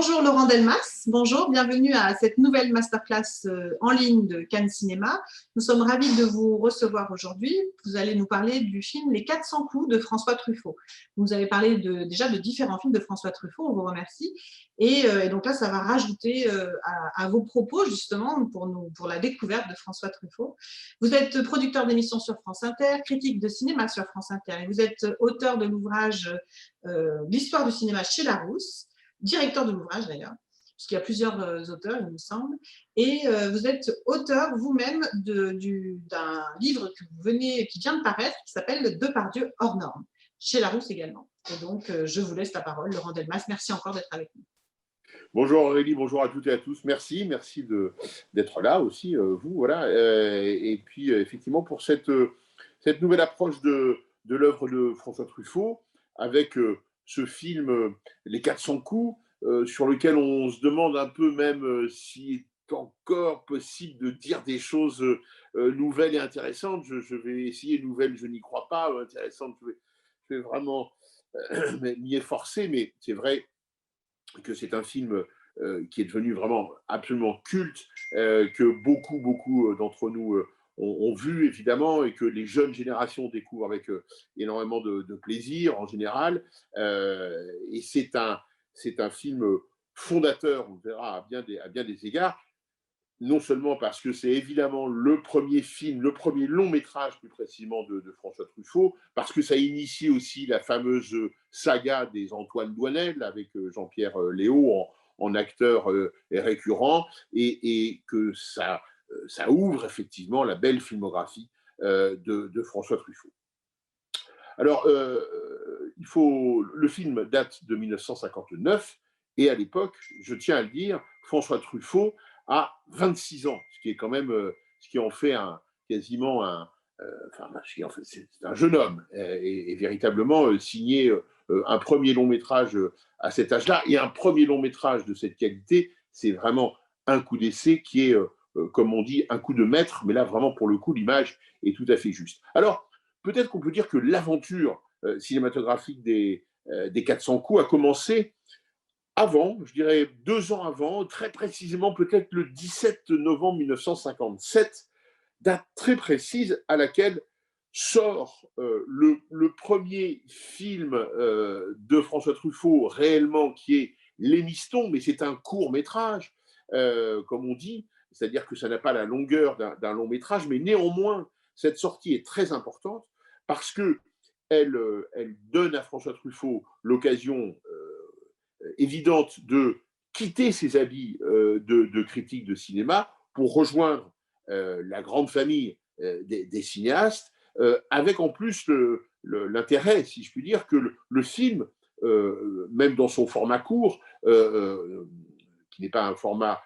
Bonjour Laurent Delmas, bonjour, bienvenue à cette nouvelle masterclass en ligne de Cannes Cinéma. Nous sommes ravis de vous recevoir aujourd'hui. Vous allez nous parler du film Les 400 coups de François Truffaut. Vous nous avez parlé déjà de différents films de François Truffaut, on vous remercie. Et donc là, ça va rajouter à vos propos justement pour la découverte de François Truffaut. Vous êtes producteur d'émissions sur France Inter, critique de cinéma sur France Inter et vous êtes auteur de l'ouvrage L'histoire du cinéma chez Larousse, directeur de l'ouvrage d'ailleurs, puisqu'il y a plusieurs auteurs, il me semble, et vous êtes auteur vous-même d'un livre qui vient de paraître, qui s'appelle Depardieu hors norme, chez Larousse également. Et donc, je vous laisse la parole, Laurent Delmas. Merci encore d'être avec nous. Bonjour Aurélie, bonjour à toutes et à tous. Merci d'être là aussi, vous. Voilà. Et puis, effectivement, pour cette nouvelle approche de l'œuvre de François Truffaut, avec ce film Les 400 coups, sur lequel on se demande un peu même s'il est encore possible de dire des choses nouvelles et intéressantes. Je vais essayer nouvelles, je n'y crois pas, intéressantes, je vais vraiment m'y efforcer, mais c'est vrai que c'est un film qui est devenu vraiment absolument culte, que beaucoup d'entre nous ont vu évidemment et que les jeunes générations découvrent avec énormément de plaisir en général. Et c'est un film fondateur, on verra à bien des égards, non seulement parce que c'est évidemment le premier film, le premier long métrage plus précisément de François Truffaut, parce que ça a initié aussi la fameuse saga des Antoine Doinel avec Jean-Pierre Léaud en acteur récurrent, et que ça ouvre effectivement la belle filmographie de François Truffaut. Alors, le film date de 1959, et à l'époque, je tiens à le dire, François Truffaut a 26 ans, ce qui est quand même, ce qui en fait quasiment c'est un jeune homme, et véritablement signer un premier long métrage à cet âge-là, et un premier long métrage de cette qualité, c'est vraiment un coup d'essai qui est, comme on dit, un coup de maître, mais là vraiment pour le coup, l'image est tout à fait juste. Alors, peut-être qu'on peut dire que l'aventure cinématographique des 400 coups a commencé avant, je dirais 2 ans avant, très précisément peut-être le 17 novembre 1957, date très précise à laquelle sort le premier film de François Truffaut réellement, qui est Les Mistons, mais c'est un court métrage, comme on dit, c'est-à-dire que ça n'a pas la longueur d'un long métrage, mais néanmoins, cette sortie est très importante parce qu'elle donne à François Truffaut l'occasion évidente de quitter ses habits de critique de cinéma pour rejoindre la grande famille des cinéastes, avec en plus l'intérêt, si je puis dire, que le film, même dans son format court, qui n'est pas un format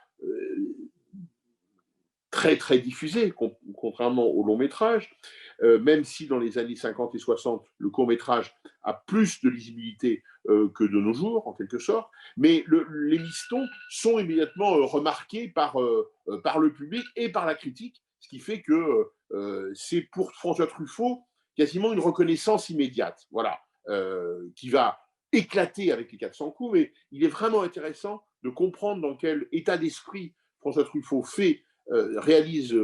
très diffusé, contrairement au long métrage, même si dans les années 50 et 60, le court métrage a plus de lisibilité que de nos jours, en quelque sorte, mais les Mistons sont immédiatement remarqués par le public et par la critique, ce qui fait que c'est pour François Truffaut quasiment une reconnaissance immédiate, voilà, qui va éclater avec les 400 coups, mais il est vraiment intéressant de comprendre dans quel état d'esprit François Truffaut réalise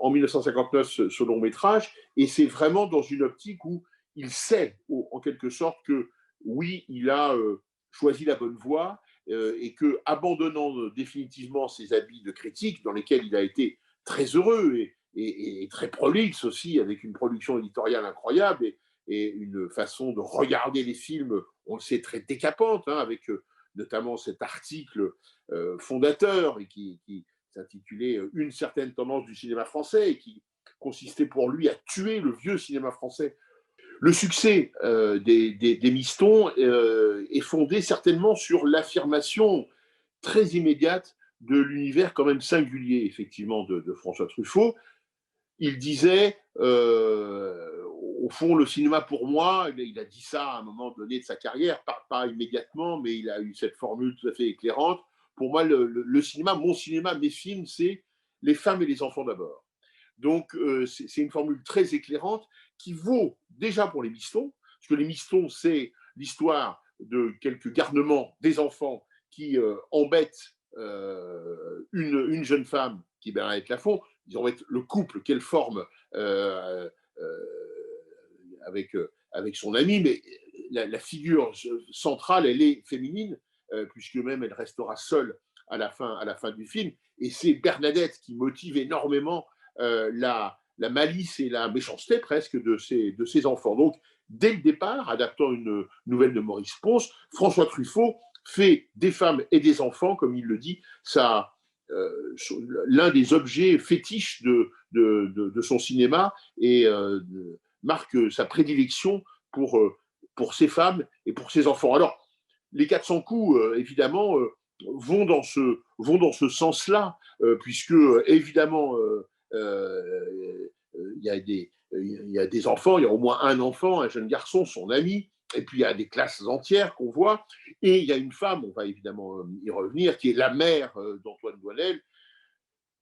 en 1959 ce long métrage, et c'est vraiment dans une optique où il sait, en quelque sorte, que oui, il a choisi la bonne voie, et que, abandonnant définitivement ses habits de critique, dans lesquels il a été très heureux et très prolixe aussi, avec une production éditoriale incroyable et une façon de regarder les films, on le sait, très décapante, hein, avec notamment cet article fondateur et qui s'intitulait « Une certaine tendance du cinéma français » et qui consistait pour lui à tuer le vieux cinéma français. Le succès des Mistons est fondé certainement sur l'affirmation très immédiate de l'univers quand même singulier, effectivement, de François Truffaut. Il disait, au fond, le cinéma pour moi, il a dit ça à un moment donné de sa carrière, pas immédiatement, mais il a eu cette formule tout à fait éclairante. Pour moi, le cinéma, mon cinéma, mes films, c'est les femmes et les enfants d'abord. Donc, c'est une formule très éclairante qui vaut déjà pour les Mistons, parce que les Mistons, c'est l'histoire de quelques garnements des enfants qui embête une jeune femme qui est Bernadette Lafont. Ils embêtent le couple qu'elle forme avec son ami, mais la figure centrale, elle est féminine, puisque même elle restera seule à la fin du film. Et c'est Bernadette qui motive énormément la malice et la méchanceté presque de ses enfants. Donc, dès le départ, adaptant une nouvelle de Maurice Ponce, François Truffaut fait des femmes et des enfants, comme il le dit, l'un des objets fétiches de son cinéma, et marque sa prédilection pour ses femmes et pour ses enfants. Alors, les 400 coups, évidemment, vont dans ce sens-là, puisque, évidemment, il y a des enfants, il y a au moins un enfant, un jeune garçon, son ami, et puis il y a des classes entières qu'on voit, et il y a une femme, on va évidemment y revenir, qui est la mère d'Antoine Doinel,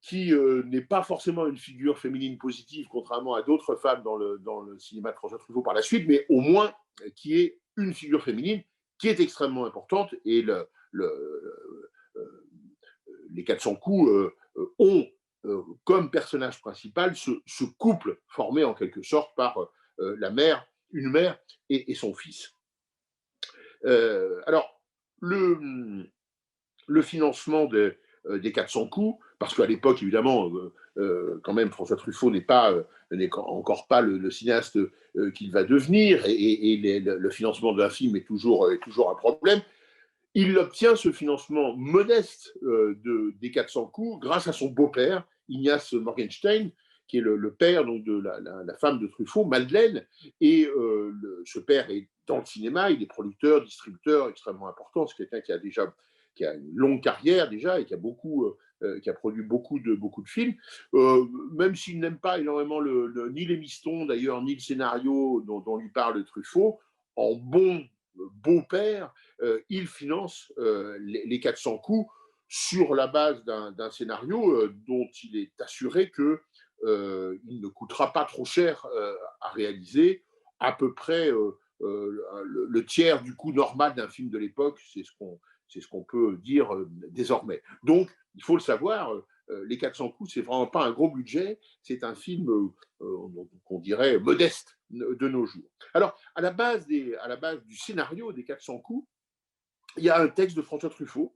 qui n'est pas forcément une figure féminine positive, contrairement à d'autres femmes dans le cinéma de François Truffaut par la suite, mais au moins qui est une figure féminine qui est extrêmement importante, et les 400 coups ont comme personnage principal ce couple formé en quelque sorte par une mère et son fils. Alors, le financement des 400 coups, parce qu'à l'époque, évidemment, quand même, François Truffaut n'est encore pas le cinéaste qu'il va devenir, et le financement d'un film est toujours un problème. Il obtient ce financement modeste des 400 coups grâce à son beau-père, Ignace Morgenstein, qui est le père donc, de la femme de Truffaut, Madeleine. Et ce père est dans le cinéma, il est producteur, distributeur extrêmement important. C'est quelqu'un qui a une longue carrière déjà et qui a produit beaucoup de films. Même s'il n'aime pas énormément ni les mistons d'ailleurs, ni le scénario dont lui parle Truffaut, en bon beau-père, il finance les 400 coups sur la base d'un scénario dont il est assuré qu'il ne coûtera pas trop cher à réaliser, à peu près le tiers du coût normal d'un film de l'époque, c'est ce qu'on peut dire désormais. Donc, il faut le savoir, les 400 coups, c'est vraiment pas un gros budget, c'est un film qu'on dirait modeste de nos jours. Alors, à la base du scénario des 400 coups, il y a un texte de François Truffaut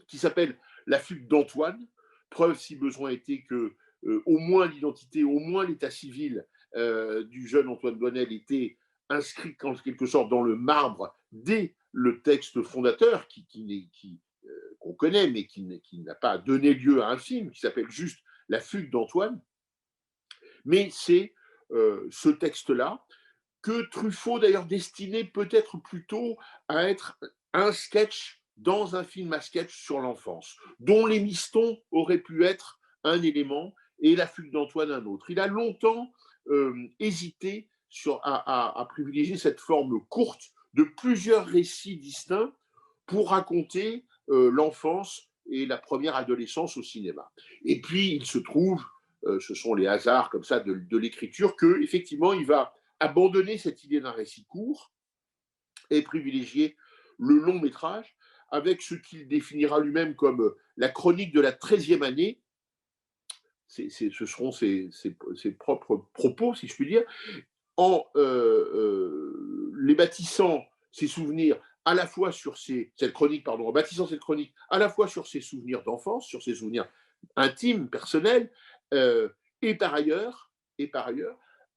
qui s'appelle La fugue d'Antoine, preuve si besoin était que au moins l'identité, au moins l'état civil du jeune Antoine Doinel était inscrit en quelque sorte dans le marbre dès le texte fondateur qu'on connaît, mais qui n'a pas donné lieu à un film, qui s'appelle juste La fugue d'Antoine. Mais c'est ce texte-là que Truffaut, d'ailleurs, destinait peut-être plutôt à être un sketch dans un film à sketch sur l'enfance, dont les mistons auraient pu être un élément et La fugue d'Antoine un autre. Il a longtemps hésité à privilégier cette forme courte de plusieurs récits distincts pour raconter l'enfance et la première adolescence au cinéma. Et puis, il se trouve, ce sont les hasards comme ça de l'écriture, qu'effectivement, il va abandonner cette idée d'un récit court et privilégier le long métrage avec ce qu'il définira lui-même comme la chronique de la 13e année. Ce seront ses propres propos, si je puis dire, en les bâtissant ses souvenirs à la fois sur cette chronique, en bâtissant cette chronique à la fois sur ses souvenirs d'enfance, sur ses souvenirs intimes, personnels, et par ailleurs,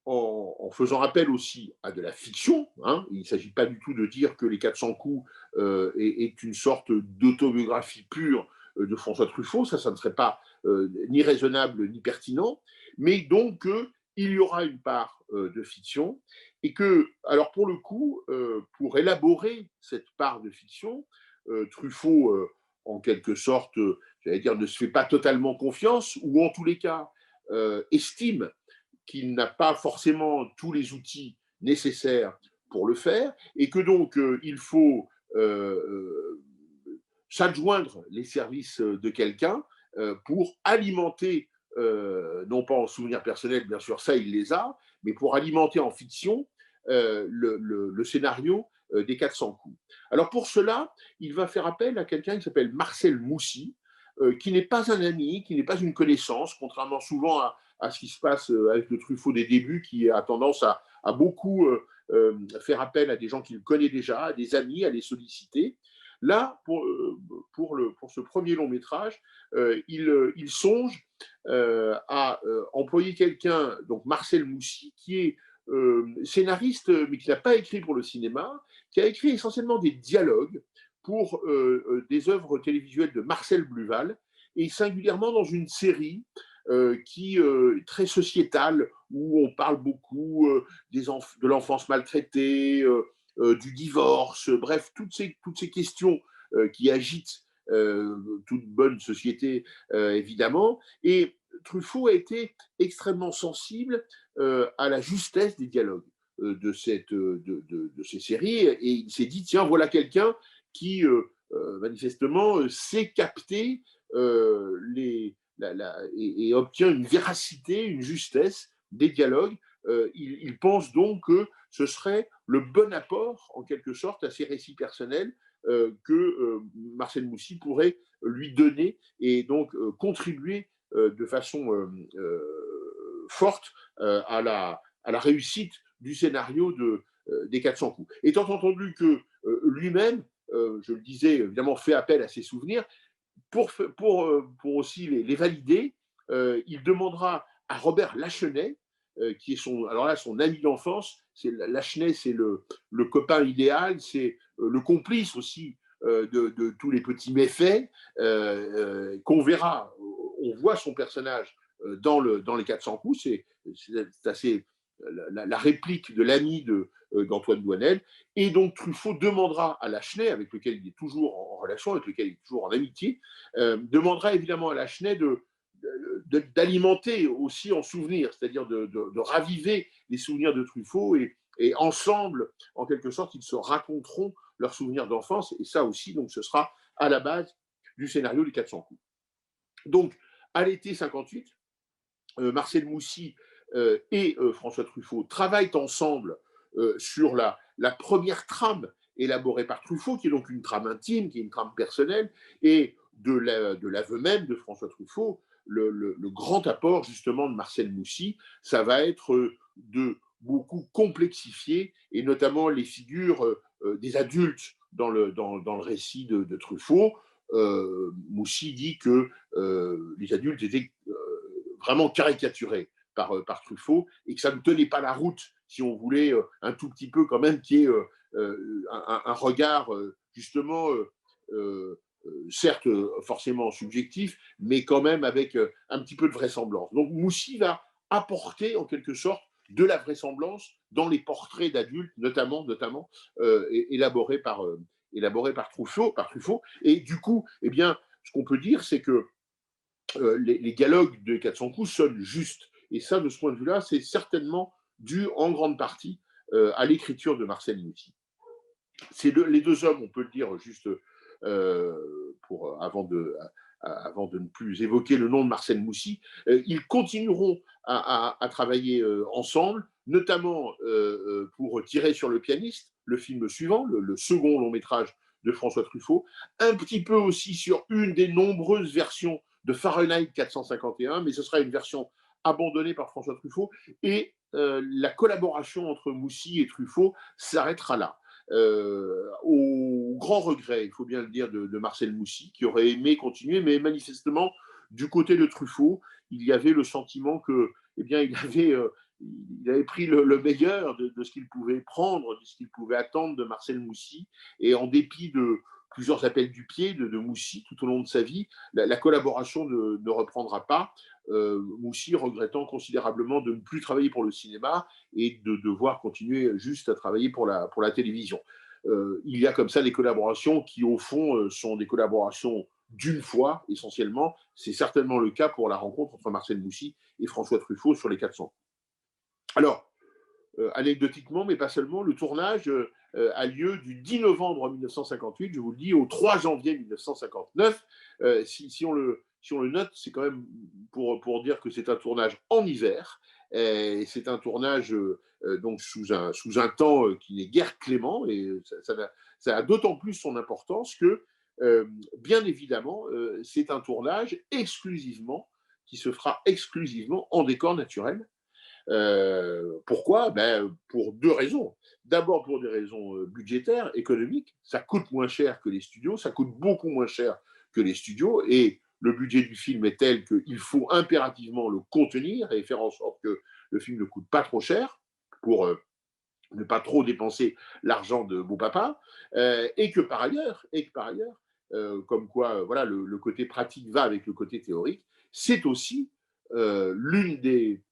en faisant appel aussi à de la fiction. Il ne s'agit pas du tout de dire que les 400 coups est une sorte d'autobiographie pure de François Truffaut, ça ne serait pas ni raisonnable ni pertinent, mais donc il y aura une part de fiction, et que, alors pour le coup, pour élaborer cette part de fiction, Truffaut, en quelque sorte, j'allais dire, ne se fait pas totalement confiance, ou en tous les cas, estime qu'il n'a pas forcément tous les outils nécessaires pour le faire, et que donc il faut s'adjoindre les services de quelqu'un pour alimenter, non pas en souvenirs personnels, bien sûr, ça il les a, mais pour alimenter en fiction le scénario des 400 coups. Alors pour cela, il va faire appel à quelqu'un qui s'appelle Marcel Moussy, qui n'est pas un ami, qui n'est pas une connaissance, contrairement souvent à ce qui se passe avec le Truffaut des débuts, qui a tendance à beaucoup faire appel à des gens qu'il connaît déjà, à des amis, à les solliciter. Là, pour ce premier long métrage, il songe à employer quelqu'un, donc Marcel Moussy, qui est scénariste, mais qui n'a pas écrit pour le cinéma, qui a écrit essentiellement des dialogues pour des œuvres télévisuelles de Marcel Bluval, et singulièrement dans une série qui est très sociétale, où on parle beaucoup de l'enfance maltraitée, du divorce, bref, toutes ces questions qui agitent toute bonne société, évidemment. Et Truffaut a été extrêmement sensible à la justesse des dialogues de ces séries, et il s'est dit, tiens, voilà quelqu'un qui, manifestement, sait capter et obtient une véracité, une justesse des dialogues. Il pense donc que ce serait le bon apport, en quelque sorte, à ses récits personnels que Marcel Moussy pourrait lui donner, et donc contribuer de façon forte à la réussite du scénario des 400 coups. Étant entendu que lui-même, je le disais, évidemment, fait appel à ses souvenirs, pour aussi les valider, il demandera à Robert Lachenet, qui est son ami d'enfance. Lachenet, c'est le copain idéal, c'est le complice aussi de tous les petits méfaits qu'on verra. On voit son personnage dans les 400 coups, c'est assez la réplique de l'ami d'Antoine Doinel. Et donc Truffaut demandera à Lachenet, avec lequel il est toujours en relation, avec lequel il est toujours en amitié, demandera évidemment à Lachenet d'alimenter aussi en souvenirs, c'est-à-dire de raviver les souvenirs de Truffaut, et ensemble, en quelque sorte, ils se raconteront leurs souvenirs d'enfance, et ça aussi, donc, ce sera à la base du scénario des 400 coups. Donc, à l'été 58, Marcel Moussy et François Truffaut travaillent ensemble sur la première trame élaborée par Truffaut, qui est donc une trame intime, qui est une trame personnelle, et de l'aveu même de François Truffaut, le grand apport justement de Marcel Moussy, ça va être de beaucoup complexifier, et notamment les figures des adultes dans le récit de Truffaut. Moussy dit que les adultes étaient vraiment caricaturés par Truffaut, et que ça ne tenait pas la route si on voulait un tout petit peu quand même qu'il y ait un regard justement certes forcément subjectif, mais quand même avec un petit peu de vraisemblance. Donc Moussy va apporter en quelque sorte de la vraisemblance dans les portraits d'adultes, notamment élaborés par Truffaut. Et du coup, eh bien, ce qu'on peut dire, c'est que les dialogues de 400 coups sonnent justes. Et ça, de ce point de vue-là, c'est certainement dû en grande partie à l'écriture de Marcel Moussy. Les deux hommes, on peut le dire juste avant de ne plus évoquer le nom de Marcel Moussy, ils continueront à travailler ensemble, notamment pour Tirer sur le pianiste, le film suivant, le second long métrage de François Truffaut, un petit peu aussi sur une des nombreuses versions de Fahrenheit 451, mais ce sera une version abandonnée par François Truffaut, et la collaboration entre Moussy et Truffaut s'arrêtera là. Au grand regret, il faut bien le dire, de Marcel Moussy, qui aurait aimé continuer, mais manifestement, du côté de Truffaut, il y avait le sentiment que, eh bien, il avait pris le meilleur de ce qu'il pouvait prendre, de ce qu'il pouvait attendre de Marcel Moussy, et en dépit de plusieurs appels du pied de Moussy tout au long de sa vie, la collaboration ne reprendra pas. Moussy regrettant considérablement de ne plus travailler pour le cinéma et de devoir continuer juste à travailler pour la télévision. Il y a comme ça des collaborations qui, au fond, sont des collaborations d'une fois, essentiellement. C'est certainement le cas pour la rencontre entre Marcel Moussy et François Truffaut sur les 400. Alors, anecdotiquement, mais pas seulement, le tournage a lieu du 10 novembre 1958, je vous le dis, au 3 janvier 1959. Si on le note, c'est quand même pour dire que c'est un tournage en hiver, C'est un tournage donc sous un temps qui n'est guère clément, et ça a d'autant plus son importance que, bien évidemment, c'est un tournage qui se fera exclusivement en décor naturel. Pourquoi? Pour deux raisons. D'abord pour des raisons budgétaires, économiques. Ça coûte moins cher que les studios, ça coûte beaucoup moins cher que les studios, et le budget du film est tel qu'il faut impérativement le contenir et faire en sorte que le film ne coûte pas trop cher pour ne pas trop dépenser l'argent de beau papa, et que par ailleurs, comme quoi voilà, le côté pratique va avec le côté théorique, c'est aussi l'une des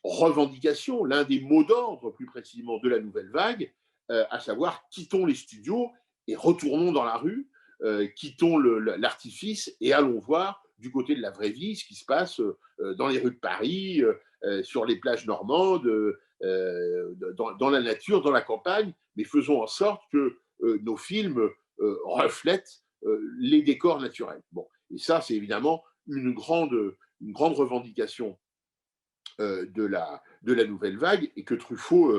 revendications, l'un des mots d'ordre plus précisément de la nouvelle vague, à savoir quittons les studios et retournons dans la rue, quittons l'artifice et allons voir du côté de la vraie vie ce qui se passe dans les rues de Paris, sur les plages normandes, dans la nature, dans la campagne, mais faisons en sorte que nos films reflètent les décors naturels. Bon, et ça, c'est évidemment une grande revendication de la nouvelle vague, et que Truffaut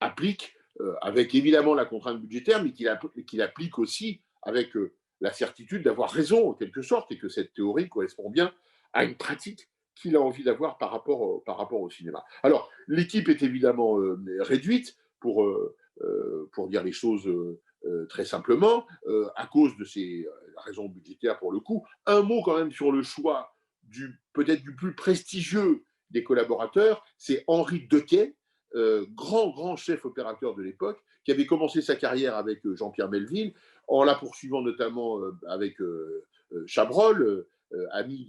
applique avec évidemment la contrainte budgétaire, mais qu'il applique aussi avec la certitude d'avoir raison en quelque sorte, et que cette théorie correspond bien à une pratique qu'il a envie d'avoir par rapport au cinéma. Alors, l'équipe est évidemment réduite pour dire les choses très simplement, à cause de ces raisons budgétaires pour le coup. Un mot quand même sur le choix peut-être du plus prestigieux des collaborateurs, c'est Henri Dequet, grand chef opérateur de l'époque, qui avait commencé sa carrière avec Jean-Pierre Melville, en la poursuivant notamment avec Chabrol, ami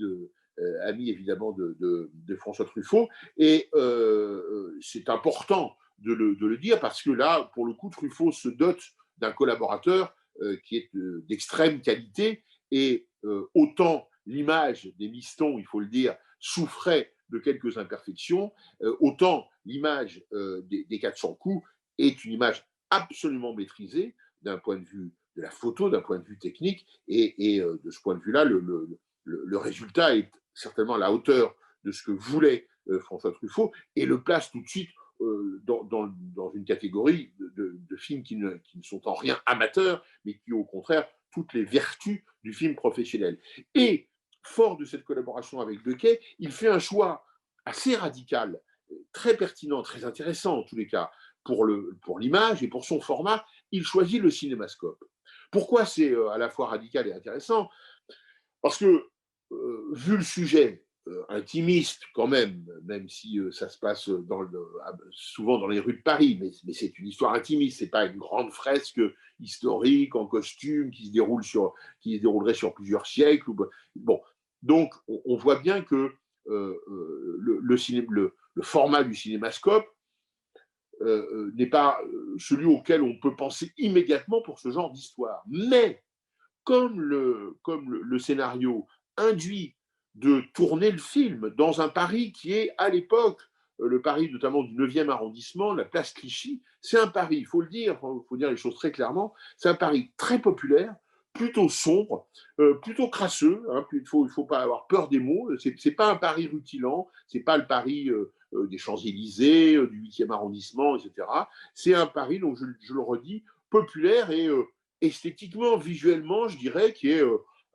évidemment de François Truffaut. Et c'est important de le dire, parce que là, pour le coup, Truffaut se dote d'un collaborateur qui est d'extrême qualité, et autant l'image des Mistons, il faut le dire, souffrait de quelques imperfections, autant l'image des 400 coups est une image absolument maîtrisée d'un point de vue de la photo, d'un point de vue technique, et de ce point de vue-là, le résultat est certainement à la hauteur de ce que voulait François Truffaut, et le place tout de suite dans une catégorie de films qui ne sont en rien amateurs, mais qui ont au contraire toutes les vertus du film professionnel. Et fort de cette collaboration avec Dequet, il fait un choix assez radical, très pertinent, très intéressant en tous les cas, pour l'image et pour son format. Il choisit le cinémascope. Pourquoi c'est à la fois radical et intéressant? Parce que, vu le sujet intimiste quand même si ça se passe souvent dans les rues de Paris, mais c'est une histoire intimiste, c'est pas une grande fresque historique en costume qui se déroulerait sur plusieurs siècles. Bon, donc on voit bien que le format du cinémascope n'est pas celui auquel on peut penser immédiatement pour ce genre d'histoire. Mais comme le scénario induit de tourner le film dans un Paris qui est, à l'époque, le Paris notamment du 9e arrondissement, la place Clichy, c'est un Paris, il faut dire les choses très clairement, c'est un Paris très populaire, plutôt sombre, plutôt crasseux, hein, il faut pas avoir peur des mots, c'est pas un Paris rutilant, c'est pas le Paris des Champs-Élysées, du 8e arrondissement, etc. C'est un Paris, donc je le redis, populaire et esthétiquement, visuellement, je dirais, qui est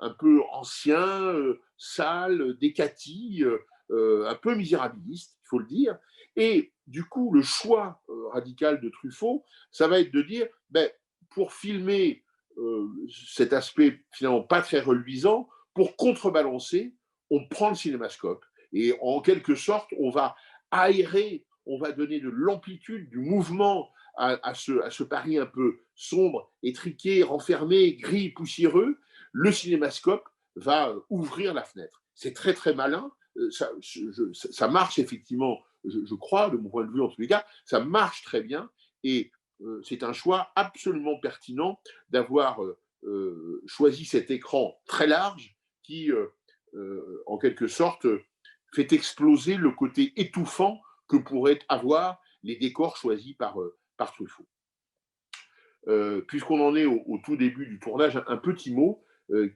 un peu ancien, sale, décati, un peu misérabiliste, il faut le dire. Et du coup, le choix radical de Truffaut, ça va être de dire, pour filmer cet aspect finalement pas très reluisant, pour contrebalancer, on prend le cinémascope. Et en quelque sorte, on va aérer, on va donner de l'amplitude, du mouvement à ce Paris un peu sombre, étriqué, renfermé, gris, poussiéreux. Le cinémascope va ouvrir la fenêtre. C'est très très malin. Ça marche effectivement, je crois, de mon point de vue en tous les cas, ça marche très bien, et c'est un choix absolument pertinent d'avoir choisi cet écran très large qui, en quelque sorte, fait exploser le côté étouffant que pourraient avoir les décors choisis par Truffaut. Puisqu'on en est au tout début du tournage, un petit mot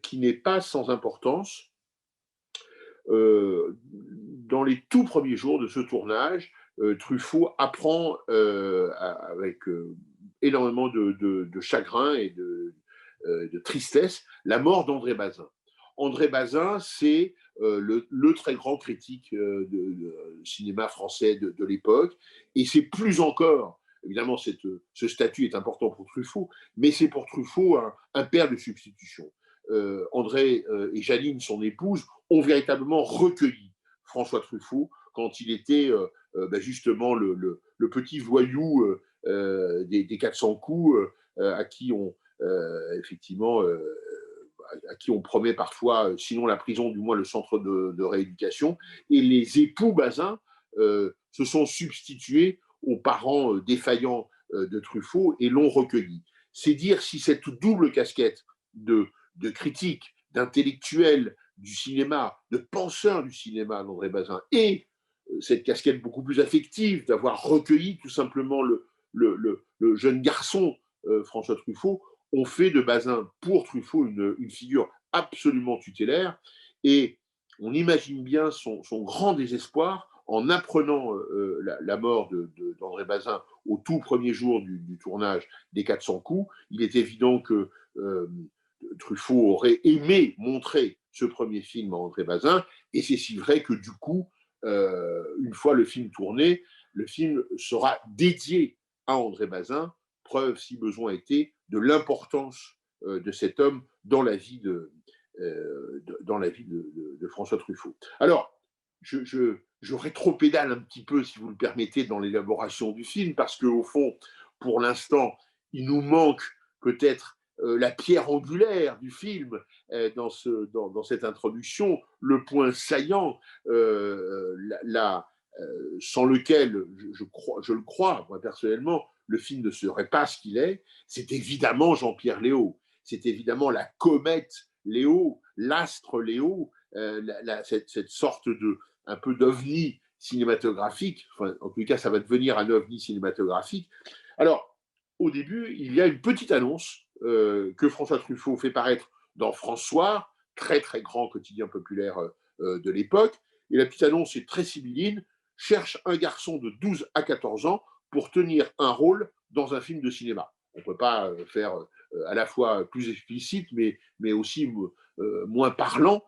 qui n'est pas sans importance. dans les tout premiers jours de ce tournage, Truffaut apprend avec énormément de chagrin et de tristesse la mort d'André Bazin. André Bazin, c'est le très grand critique de cinéma français de l'époque, et c'est plus encore, évidemment ce statut est important pour Truffaut, mais c'est pour Truffaut un père de substitution. André et Janine, son épouse, ont véritablement recueilli François Truffaut quand il était justement le petit voyou des 400 coups à qui on effectivement à qui on promet parfois, sinon la prison, du moins le centre de rééducation. Et les époux Bazin se sont substitués aux parents défaillants de Truffaut et l'ont recueilli. C'est dire si cette double casquette de critique, d'intellectuel du cinéma, de penseur du cinéma d'André Bazin, et cette casquette beaucoup plus affective d'avoir recueilli tout simplement le jeune garçon François Truffaut, ont fait de Bazin pour Truffaut une figure absolument tutélaire, et on imagine bien son grand désespoir en apprenant la mort d'André Bazin au tout premier jour du tournage des 400 coups. Il est évident que Truffaut aurait aimé montrer ce premier film à André Bazin, et c'est si vrai que du coup, une fois le film tourné, le film sera dédié à André Bazin, preuve, si besoin était, de l'importance de cet homme dans la vie de François Truffaut. Alors, je rétropédale un petit peu, si vous le permettez, dans l'élaboration du film, parce qu'au fond, pour l'instant, il nous manque peut-être la pierre angulaire du film dans cette introduction, le point saillant, sans lequel, je le crois, moi personnellement, le film ne serait pas ce qu'il est. C'est évidemment Jean-Pierre Léaud, c'est évidemment la comète Léaud, l'astre Léaud, cette sorte un peu d'ovni cinématographique. Enfin, en tout cas, ça va devenir un ovni cinématographique. Alors, au début, il y a une petite annonce que François Truffaut fait paraître dans François, très très grand quotidien populaire de l'époque. Et la petite annonce est très sibylline: cherche un garçon de 12 à 14 ans pour tenir un rôle dans un film de cinéma. On ne peut pas faire à la fois plus explicite, mais aussi moins parlant.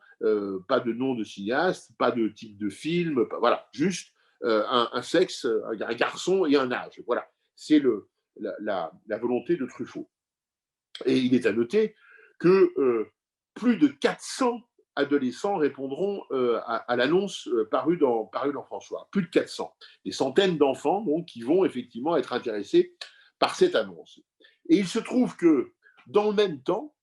Pas de nom de cinéaste, pas de type de film, voilà, juste un sexe, un garçon et un âge. Voilà, c'est la volonté de Truffaut. Et il est à noter que plus de 400 adolescents répondront à l'annonce parue dans François. Plus de 400. Des centaines d'enfants donc, qui vont effectivement être intéressés par cette annonce. Et il se trouve que, dans le même temps,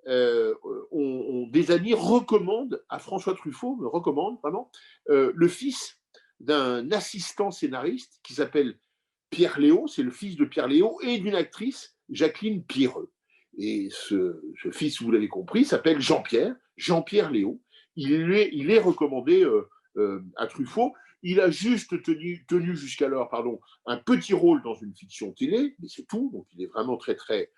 des amis recommandent à François Truffaut, me recommandent vraiment, le fils d'un assistant scénariste qui s'appelle Pierre Léaud, c'est le fils de Pierre Léaud, et d'une actrice, Jacqueline Pierreux. Et ce fils, vous l'avez compris, s'appelle Jean-Pierre Léaud. Il est recommandé à Truffaut. Il a juste tenu jusqu'alors un petit rôle dans une fiction télé, mais c'est tout. Donc il est vraiment très très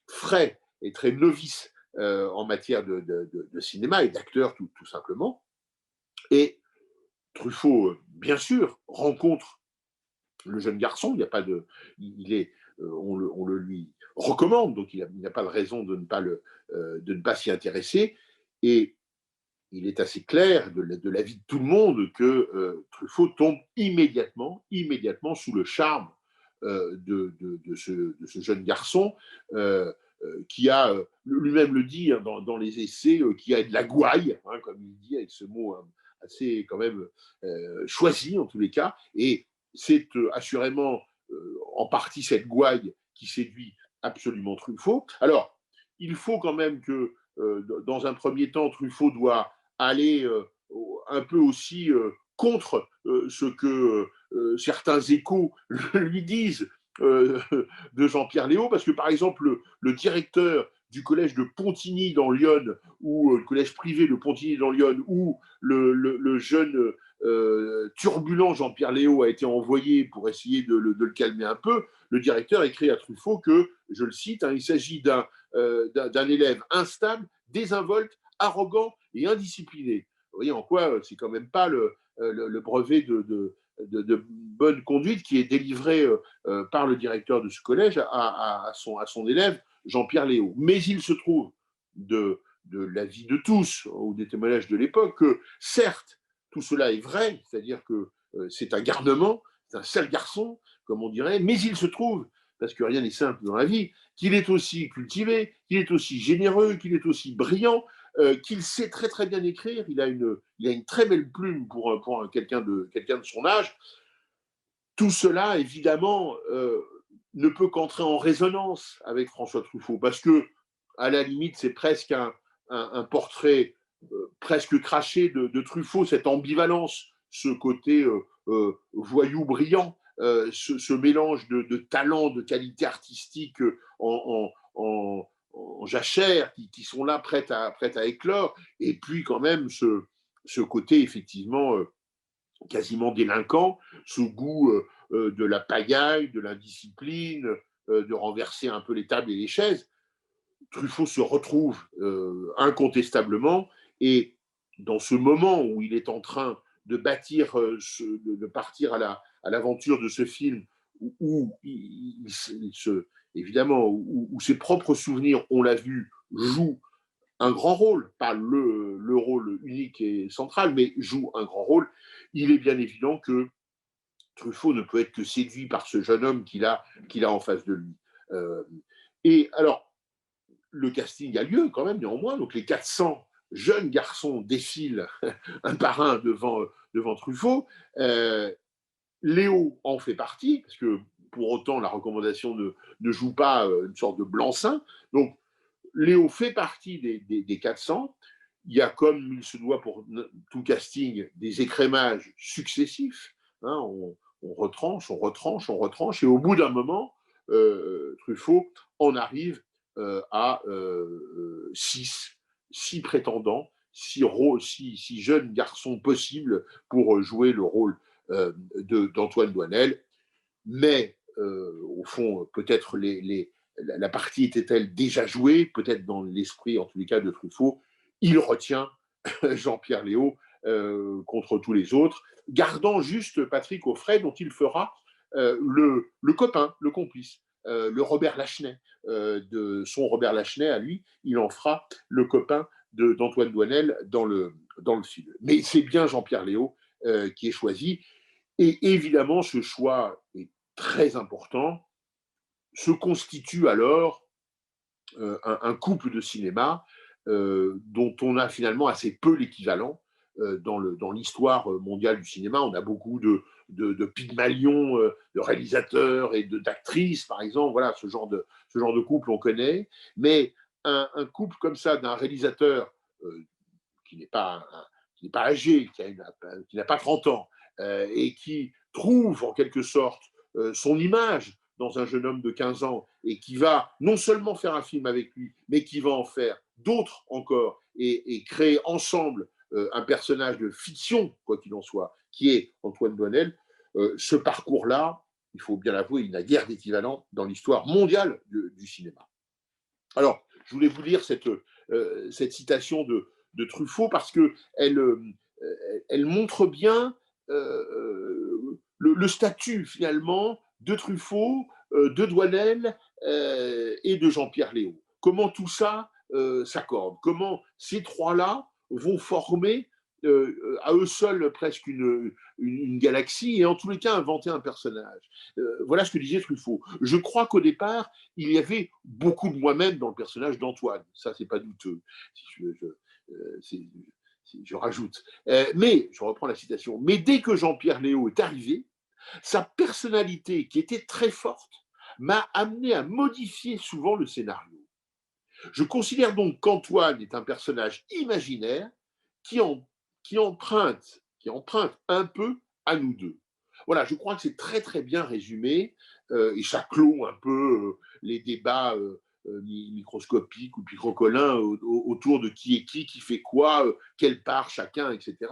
frais et très novice en matière de cinéma et d'acteur tout simplement. Et Truffaut, bien sûr, rencontre le jeune garçon. Il n'y a pas de, on le lui recommande, donc il n'y a pas de raison de ne pas s'y intéresser. Et il est assez clair de l'avis de tout le monde que Truffaut tombe immédiatement sous le charme de ce jeune garçon qui a, lui-même le dit dans les essais, qui a de la gouaille, comme il dit, avec ce mot assez quand même choisi en tous les cas. Et c'est assurément en partie cette gouaille qui séduit absolument Truffaut. Alors, il faut quand même que, dans un premier temps, Truffaut doit aller un peu aussi contre ce que certains échos lui disent de Jean-Pierre Léaud, parce que par exemple, le directeur du collège de Pontigny dans l'Yonne, ou le collège privé de Pontigny dans l'Yonne, où le jeune turbulent Jean-Pierre Léaud a été envoyé pour essayer de le calmer un peu, le directeur écrit à Truffaut que, je le cite, il s'agit d'un élève instable, désinvolte, arrogant et indiscipliné. vous voyez en quoi c'est quand même pas le brevet de bonne conduite qui est délivré par le directeur de ce collège à son élève Jean-Pierre Léaud. Mais il se trouve de l'avis de tous ou des témoignages de l'époque que certes tout cela est vrai, c'est-à-dire que c'est un garnement, c'est un sale garçon, comme on dirait, mais il se trouve, parce que rien n'est simple dans la vie, qu'il est aussi cultivé, qu'il est aussi généreux, qu'il est aussi brillant, qu'il sait très très bien écrire, il a une très belle plume pour quelqu'un de son âge. Tout cela, évidemment, ne peut qu'entrer en résonance avec François Truffaut, parce que, à la limite, c'est presque un portrait presque craché de Truffaut, cette ambivalence, ce côté voyou brillant, ce mélange de talent, de qualité artistique en jachère, qui sont là prêtes à éclore, et puis quand même ce côté effectivement quasiment délinquant, ce goût de la pagaille, de l'indiscipline, de renverser un peu les tables et les chaises. Truffaut se retrouve incontestablement, et dans ce moment où il est en train de bâtir, de partir à l'aventure de ce film, où évidemment, où ses propres souvenirs, on l'a vu, jouent un grand rôle, pas le rôle unique et central, mais joue un grand rôle, il est bien évident que Truffaut ne peut être que séduit par ce jeune homme qu'il a en face de lui. Et alors, le casting a lieu quand même néanmoins, donc les 400 jeunes garçons défilent un par un devant Truffaut. Léo en fait partie, parce que pour autant la recommandation ne joue pas une sorte de blanc-seing. Donc Léo fait partie des 400. Il y a, comme il se doit pour tout casting, des écrémages successifs. Hein, on retranche, on retranche, on retranche, et au bout d'un moment, Truffaut en arrive à 6 prétendants, 6 jeunes garçons possibles pour jouer le rôle d'Antoine Doinel. Mais au fond, peut-être la partie était-elle déjà jouée, peut-être dans l'esprit, en tous les cas, de Truffaut. Il retient Jean-Pierre Léaud contre tous les autres, gardant juste Patrick Auffray, dont il fera le copain, le complice, le Robert Lachenay, de son Robert Lachenay à lui, il en fera le copain d'Antoine Doinel dans le film. Mais c'est bien Jean-Pierre Léaud qui est choisi, et évidemment, ce choix est très important. Se constitue alors un couple de cinéma dont on a finalement assez peu l'équivalent dans l'histoire mondiale du cinéma. On a beaucoup de Pygmalion, de réalisateurs et d'actrices, par exemple. Voilà, ce genre de couple, on connaît. Mais un couple comme ça d'un réalisateur qui n'est pas âgé, qui n'a pas 30 ans, et qui trouve en quelque sorte son image dans un jeune homme de 15 ans, et qui va non seulement faire un film avec lui, mais qui va en faire d'autres encore, et créer ensemble un personnage de fiction, quoi qu'il en soit, qui est Antoine Doinel. Ce parcours-là, il faut bien l'avouer, il n'a guère d'équivalent dans l'histoire mondiale du cinéma. Alors, je voulais vous lire cette citation de Truffaut, parce qu'elle elle montre bien le statut finalement de Truffaut, de Doinel et de Jean-Pierre Léaud. Comment tout ça s'accorde, comment ces trois-là vont former à eux seuls presque une galaxie, et en tous les cas inventer un personnage. Voilà ce que disait Truffaut. Je crois qu'au départ, il y avait beaucoup de moi-même dans le personnage d'Antoine. Ça, c'est pas douteux. Je rajoute. Mais, je reprends la citation, mais dès que Jean-Pierre Léaud est arrivé, sa personnalité, qui était très forte, m'a amené à modifier souvent le scénario. Je considère donc qu'Antoine est un personnage imaginaire qui emprunte un peu à nous deux. Voilà, je crois que c'est très très bien résumé, et ça clôt un peu les débats microscopiques ou picrocolins autour de qui est qui fait quoi, quelle part chacun, etc.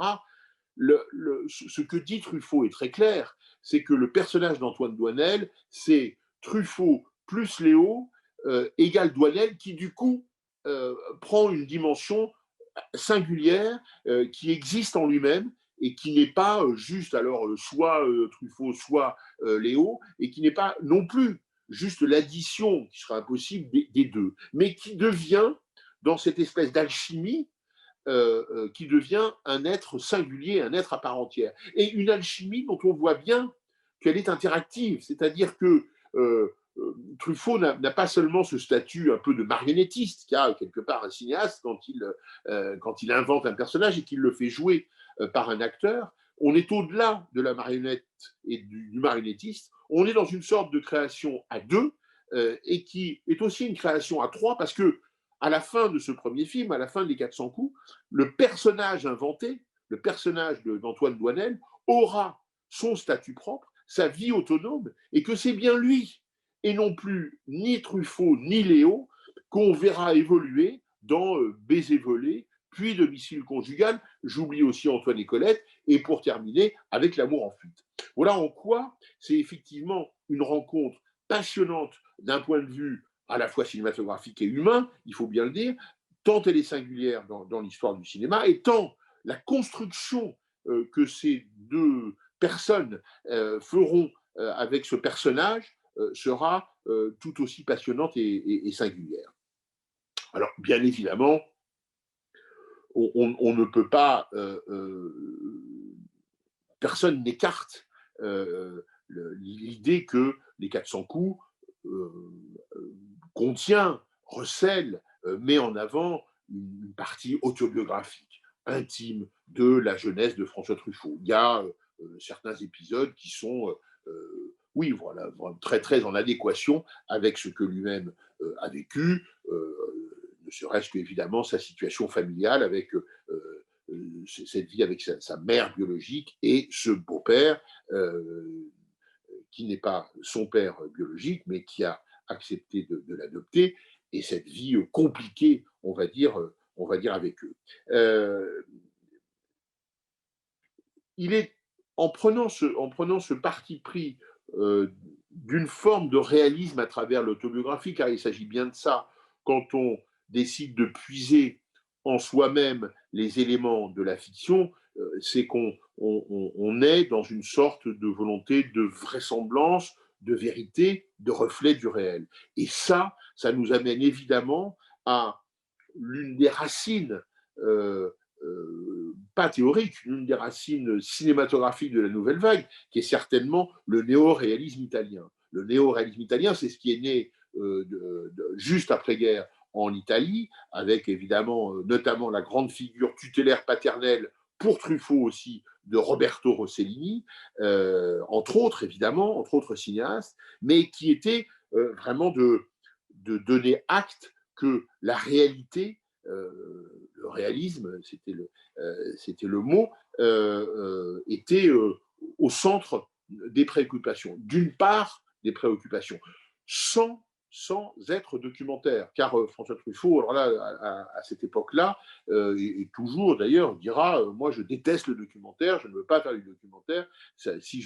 Ce que dit Truffaut est très clair, c'est que le personnage d'Antoine Doinel, c'est Truffaut plus Léaud égale Doinel, qui du coup prend une dimension singulière qui existe en lui-même et qui n'est pas juste alors soit Truffaut, soit Léo, et qui n'est pas non plus juste l'addition, qui sera impossible, des deux, mais qui devient, dans cette espèce d'alchimie, qui devient un être singulier, un être à part entière. Et une alchimie dont on voit bien qu'elle est interactive, c'est-à-dire que Truffaut n'a pas seulement ce statut un peu de marionnettiste qu'a quelque part un cinéaste quand il invente un personnage et qu'il le fait jouer par un acteur. On est au-delà de la marionnette et du marionnettiste. On est dans une sorte de création à deux et qui est aussi une création à trois parce que à la fin de ce premier film, à la fin des 400 coups, le personnage inventé, le personnage d'Antoine Doinel, aura son statut propre, sa vie autonome, et que c'est bien lui, et non plus ni Truffaut ni Léo, qu'on verra évoluer dans Baiser volé, puis Domicile conjugal, j'oublie aussi Antoine et Colette, et pour terminer, avec L'amour en fuite. Voilà en quoi c'est effectivement une rencontre passionnante d'un point de vue à la fois cinématographique et humain, il faut bien le dire, tant elle est singulière dans l'histoire du cinéma, et tant la construction que ces deux personnes feront avec ce personnage sera tout aussi passionnante et singulière. Alors, bien évidemment, on ne peut pas, personne n'écarte l'idée que les 400 coups contient, recèle, met en avant une partie autobiographique, intime de la jeunesse de François Truffaut. Il y a certains épisodes qui sont, oui, voilà, très, très en adéquation avec ce que lui-même a vécu, ne serait-ce qu'évidemment sa situation familiale avec cette vie avec sa mère biologique et ce beau-père qui n'est pas son père biologique, mais qui a accepté de l'adopter, et cette vie compliquée, on va dire avec eux. Il est, en prenant ce parti pris d'une forme de réalisme à travers l'autobiographie, car il s'agit bien de ça, quand on décide de puiser en soi-même les éléments de la fiction, c'est qu'on est dans une sorte de volonté de vraisemblance, de vérité, de reflet du réel. Et ça nous amène évidemment à l'une des racines, pas théoriques, l'une des racines cinématographiques de la nouvelle vague, qui est certainement le néo-réalisme italien. Le néo-réalisme italien, c'est ce qui est né juste après-guerre en Italie, avec évidemment notamment la grande figure tutélaire paternelle pour Truffaut aussi de Roberto Rossellini, entre autres évidemment, entre autres cinéastes, mais qui était vraiment de donner acte que la réalité, le réalisme, c'était le mot, était au centre des préoccupations. D'une part, des préoccupations, sans être documentaire. Car François Truffaut, alors là, à cette époque-là, et toujours d'ailleurs, dira moi, je déteste le documentaire, je ne veux pas faire du documentaire. Si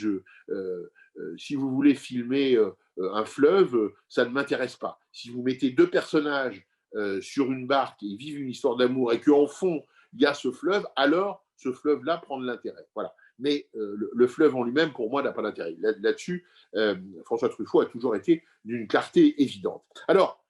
vous voulez filmer un fleuve, ça ne m'intéresse pas. Si vous mettez deux personnages sur une barque et ils vivent une histoire d'amour et qu'en fond, il y a ce fleuve, alors ce fleuve-là prend de l'intérêt. Voilà. Mais le fleuve en lui-même, pour moi, n'a pas d'intérêt. Là-dessus, François Truffaut a toujours été d'une clarté évidente. Alors,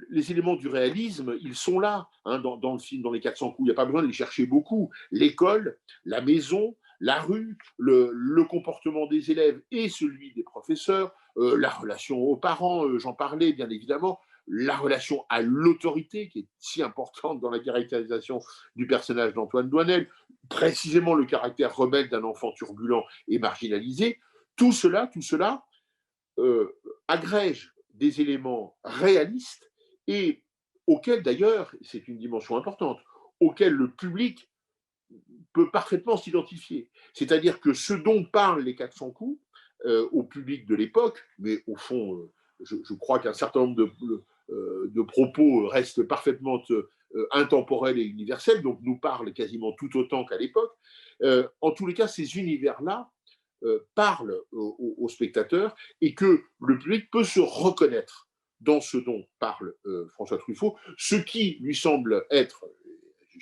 les éléments du réalisme, ils sont là, hein, dans le film, dans les 400 coups. Il n'y a pas besoin de les chercher beaucoup. L'école, la maison, la rue, le comportement des élèves et celui des professeurs, la relation aux parents, j'en parlais bien évidemment, la relation à l'autorité, qui est si importante dans la caractérisation du personnage d'Antoine Doinel, précisément le caractère rebelle d'un enfant turbulent et marginalisé, tout cela agrège des éléments réalistes et auxquels d'ailleurs, c'est une dimension importante, auxquels le public peut parfaitement s'identifier. C'est-à-dire que ce dont parlent les 400 coups au public de l'époque, mais au fond, je crois qu'un certain nombre de propos restent parfaitement intemporels et universels, donc nous parlent quasiment tout autant qu'à l'époque. En tous les cas, ces univers-là parlent aux spectateurs et que le public peut se reconnaître dans ce dont parle François Truffaut, ce qui lui semble être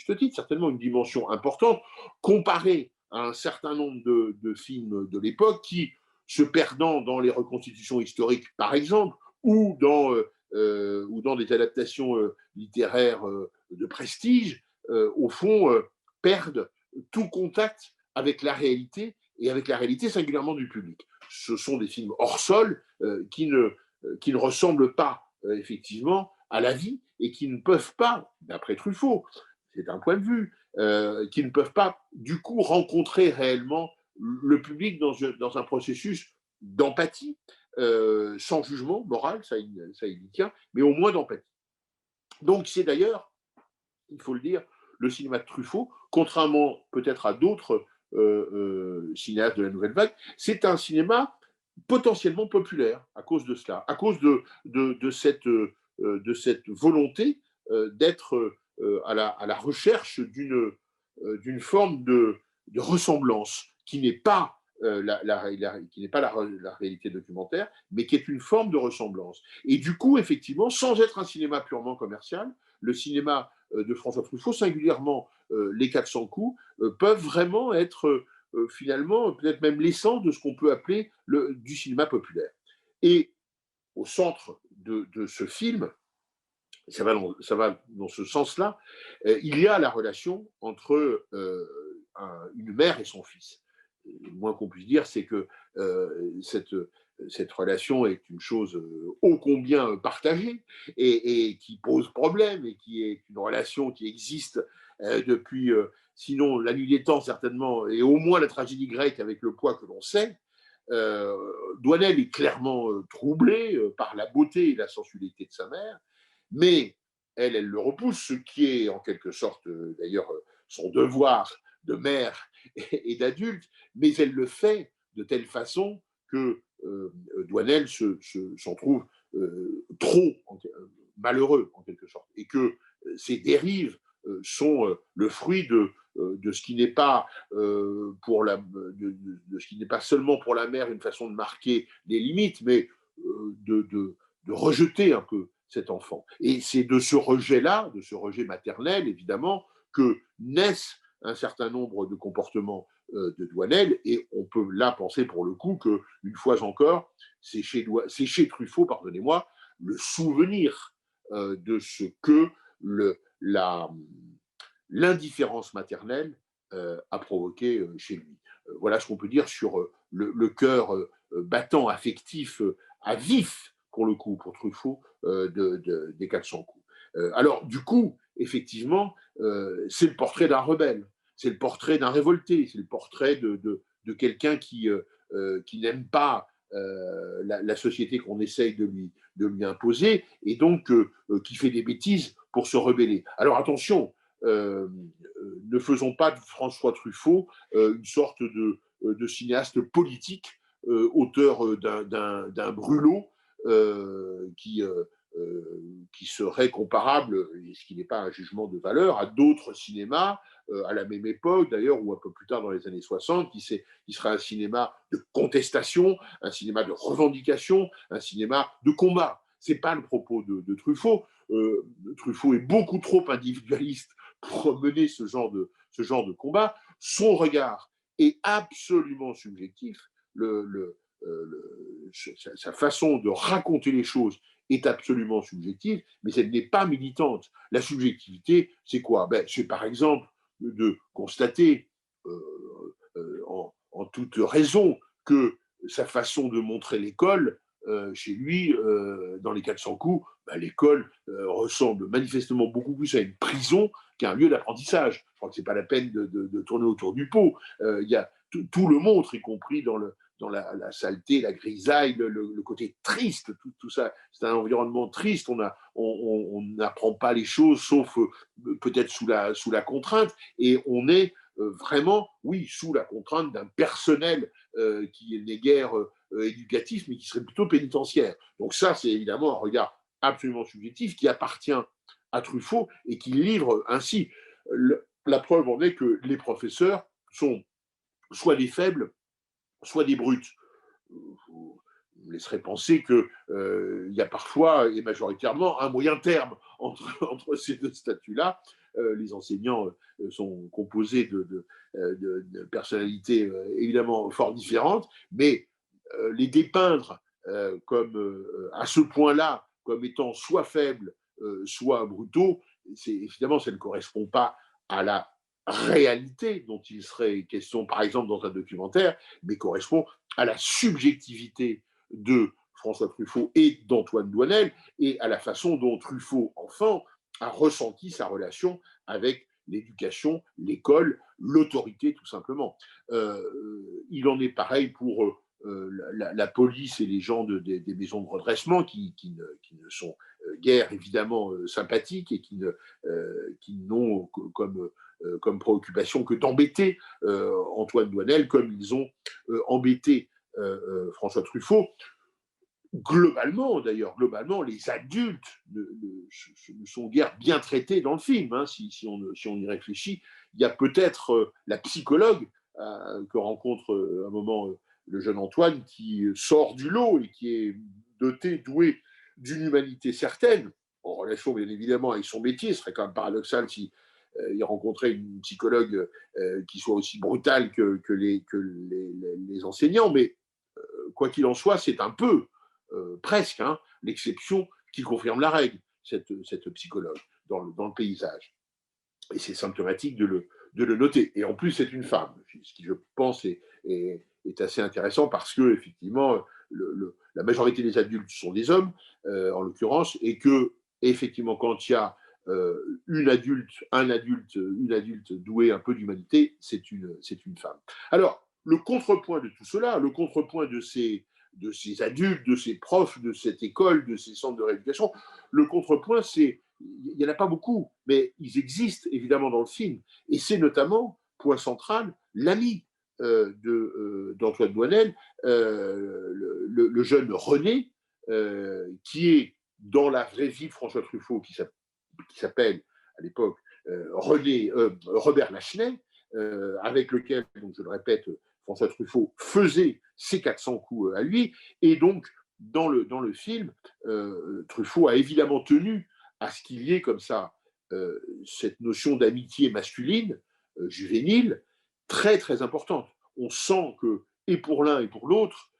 juste titre, certainement une dimension importante, comparée à un certain nombre de films de l'époque qui, se perdant dans les reconstitutions historiques, par exemple, ou dans des adaptations littéraires de prestige, au fond, perdent tout contact avec la réalité et avec la réalité singulièrement du public. Ce sont des films hors sol qui ne ressemblent pas effectivement à la vie et qui ne peuvent pas, d'après Truffaut, c'est un point de vue, qui ne peuvent pas du coup rencontrer réellement le public dans un processus d'empathie, sans jugement moral, ça il y tient, mais au moins d'empathie. Donc c'est d'ailleurs, il faut le dire, le cinéma de Truffaut, contrairement peut-être à d'autres cinéastes de la Nouvelle Vague, c'est un cinéma potentiellement populaire à cause de cela, à cause de cette volonté d'être à la recherche d'une forme de ressemblance qui n'est pas qui n'est pas la réalité documentaire, mais qui est une forme de ressemblance. Et du coup, effectivement, sans être un cinéma purement commercial, le cinéma de François Truffaut, singulièrement les 400 coups, peuvent vraiment être finalement peut-être même l'essence de ce qu'on peut appeler du cinéma populaire. Et au centre de ce film, ça va dans ce sens-là, il y a la relation entre une mère et son fils. Le moins qu'on puisse dire, c'est que cette relation est une chose ô combien partagée et qui pose problème et qui est une relation qui existe depuis, sinon la nuit des temps certainement, et au moins la tragédie grecque avec le poids que l'on sait. Douanel est clairement troublé par la beauté et la sensualité de sa mère, mais elle le repousse, ce qui est en quelque sorte d'ailleurs son devoir de mère et d'adulte, mais elle le fait de telle façon que Douanel s'en trouve trop malheureux en quelque sorte, et que ces dérives sont le fruit de ce qui n'est pas de ce qui n'est pas seulement pour la mère une façon de marquer les limites, mais de rejeter un peu cet enfant. Et c'est de ce rejet-là, de ce rejet maternel évidemment, que naissent un certain nombre de comportements de Douanel, et on peut là penser pour le coup que, une fois encore, c'est chez Truffaut, pardonnez-moi, le souvenir de ce que l'indifférence maternelle a provoqué chez lui. Voilà ce qu'on peut dire sur le cœur battant, affectif, à vif, pour le coup, pour Truffaut, des 400 coups. Alors, du coup, effectivement, c'est le portrait d'un rebelle, c'est le portrait d'un révolté, c'est le portrait de quelqu'un qui n'aime pas la société qu'on essaye de lui imposer, et donc qui fait des bêtises pour se rebeller. Alors attention, ne faisons pas de François Truffaut une sorte de cinéaste politique, auteur d'un brûlot qui serait comparable, et ce qui n'est pas un jugement de valeur, à d'autres cinémas à la même époque d'ailleurs, ou un peu plus tard dans les années 60, qui sera un cinéma de contestation, un cinéma de revendication, un cinéma de combat. Ce n'est pas le propos de Truffaut. Truffaut est beaucoup trop individualiste pour mener ce genre de combat. Son regard est absolument subjectif. Sa façon de raconter les choses est absolument subjective, mais elle n'est pas militante. La subjectivité, c'est quoi? C'est par exemple de constater en toute raison que sa façon de montrer l'école, chez lui, dans les 400 coups, l'école ressemble manifestement beaucoup plus à une prison qu'à un lieu d'apprentissage. Je crois que ce n'est pas la peine de tourner autour du pot. Tout le montre, y compris dans la saleté, la grisaille, le côté triste, tout ça. C'est un environnement triste. On n'apprend pas les choses, sauf peut-être sous la contrainte. Et on est vraiment, oui, sous la contrainte d'un personnel qui n'est guère éducatif, mais qui serait plutôt pénitentiaire. Donc ça, c'est évidemment un regard absolument subjectif qui appartient à Truffaut et qui livre ainsi. La preuve en est que les professeurs sont soit des faibles, soit des brutes. Vous me laisserez penser qu'il y a parfois et majoritairement un moyen terme entre ces deux statuts-là. Les enseignants sont composés de personnalités évidemment fort différentes, mais les dépeindre comme à ce point-là, comme étant soit faibles, soit brutaux, évidemment, ça ne correspond pas à la réalité dont il serait question, par exemple, dans un documentaire, mais correspond à la subjectivité de François Truffaut et d'Antoine Doinel, et à la façon dont Truffaut, enfant, a ressenti sa relation avec l'éducation, l'école, l'autorité, tout simplement. Il en est pareil pour la police et les gens des maisons de redressement qui ne sont guère évidemment sympathiques et qui n'ont comme préoccupation que d'embêter Antoine Doinel comme ils ont embêté François Truffaut. Globalement, les adultes ne sont guère bien traités dans le film. Hein, si on y réfléchit, il y a peut-être la psychologue que rencontre à un moment le jeune Antoine qui sort du lot et qui est doué d'une humanité certaine, en relation bien évidemment avec son métier. Ce serait quand même paradoxal si il rencontrait une psychologue qui soit aussi brutale que les enseignants, mais quoi qu'il en soit, c'est un peu presque l'exception qui confirme la règle, cette psychologue dans le paysage. Et c'est symptomatique de le noter. Et en plus, c'est une femme, ce qui, je pense, est assez intéressant parce que, effectivement, la majorité des adultes sont des hommes, en l'occurrence, et que, effectivement, quand il y a une adulte douée un peu d'humanité, c'est une femme. Alors, le contrepoint de tout cela, le contrepoint de ces adultes, de ces profs, de cette école, de ces centres de rééducation, le contrepoint, il n'y en a pas beaucoup, mais ils existent évidemment dans le film. Et c'est notamment, point central, l'ami d'Antoine Doinel, le jeune René, qui est dans la vraie vie de François Truffaut, qui s'appelle à l'époque Robert Lachenay, avec lequel, donc je le répète, François Truffaut faisait ses 400 coups à lui. Et donc, dans le film, Truffaut a évidemment tenu à ce qu'il y ait comme ça cette notion d'amitié masculine, juvénile, très très importante. On sent que, et pour l'un et pour l'autre,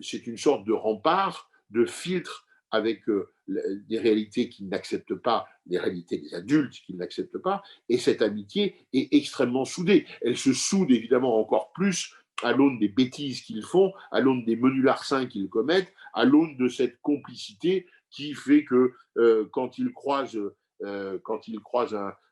c'est une sorte de rempart, de filtre avec des réalités qui n'acceptent pas, les réalités des adultes qui ne l'acceptent pas, et cette amitié est extrêmement soudée. Elle se soude évidemment encore plus à l'aune des bêtises qu'ils font, à l'aune des menus larcins qu'ils commettent, à l'aune de cette complicité qui fait que quand ils croisent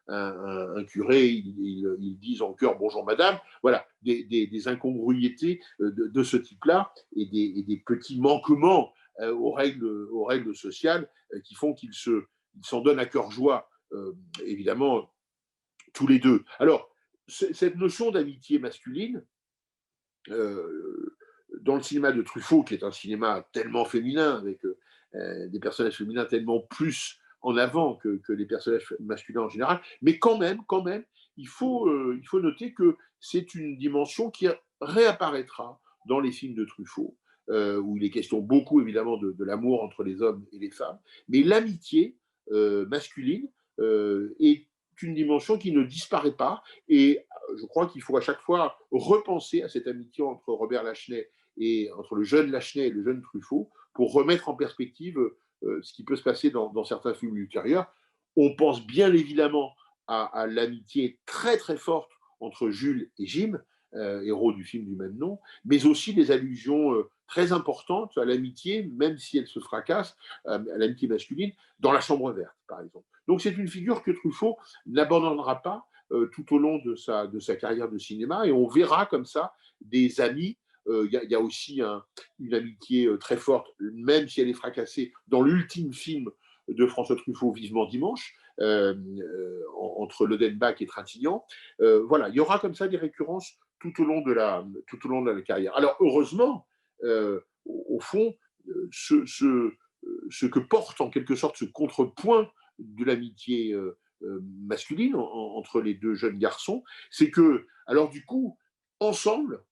un curé, ils disent en chœur bonjour madame. Voilà, des incongruités de ce type-là et des petits manquements aux règles sociales qui font qu'ils s'en donnent à cœur joie, évidemment, tous les deux. Alors, cette notion d'amitié masculine, dans le cinéma de Truffaut, qui est un cinéma tellement féminin, avec des personnages féminins tellement plus en avant que les personnages masculins en général, mais quand même, il faut noter que c'est une dimension qui réapparaîtra dans les films de Truffaut, où il est question beaucoup évidemment de l'amour entre les hommes et les femmes, mais l'amitié masculine est une dimension qui ne disparaît pas, et je crois qu'il faut à chaque fois repenser à cette amitié entre Robert Lachenay et entre le jeune Lachenay et le jeune Truffaut pour remettre en perspective ce qui peut se passer dans certains films ultérieurs. On pense bien évidemment à l'amitié très très forte entre Jules et Jim, héros du film du même nom, mais aussi des allusions très importantes à l'amitié, même si elle se fracasse, à l'amitié masculine, dans La Chambre verte, par exemple. Donc c'est une figure que Truffaut n'abandonnera pas tout au long de sa carrière de cinéma, et on verra comme ça des amis. Il y a aussi une amitié très forte, même si elle est fracassée, dans l'ultime film de François Truffaut, Vivement Dimanche, entre Lodenbach et Trintignant. Voilà, il y aura comme ça des récurrences tout au long de la carrière. Alors heureusement, au fond, ce que porte en quelque sorte ce contrepoint de l'amitié masculine entre les deux jeunes garçons, c'est que, alors du coup, ensemble,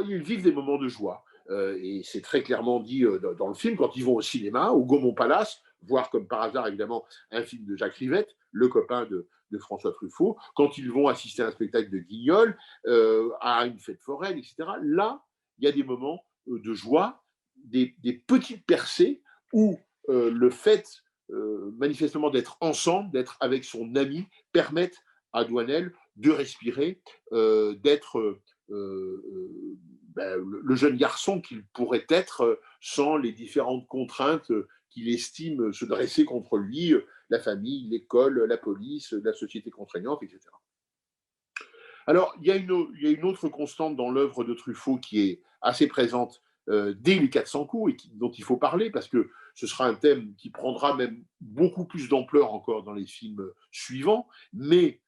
ils vivent des moments de joie. Et c'est très clairement dit dans le film, quand ils vont au cinéma, au Gaumont Palace, voir comme par hasard, évidemment, un film de Jacques Rivette, le copain de François Truffaut, quand ils vont assister à un spectacle de Guignol, à une fête foraine, etc. Là, il y a des moments de joie, des petites percées où le fait manifestement d'être ensemble, d'être avec son ami, permettent à Douanel de respirer, d'être le jeune garçon qu'il pourrait être sans les différentes contraintes qu'il estime se dresser contre lui, la famille, l'école, la police, la société contraignante, etc. Alors, il y a une autre constante dans l'œuvre de Truffaut qui est assez présente dès les 400 coups et dont il faut parler parce que ce sera un thème qui prendra même beaucoup plus d'ampleur encore dans les films suivants, mais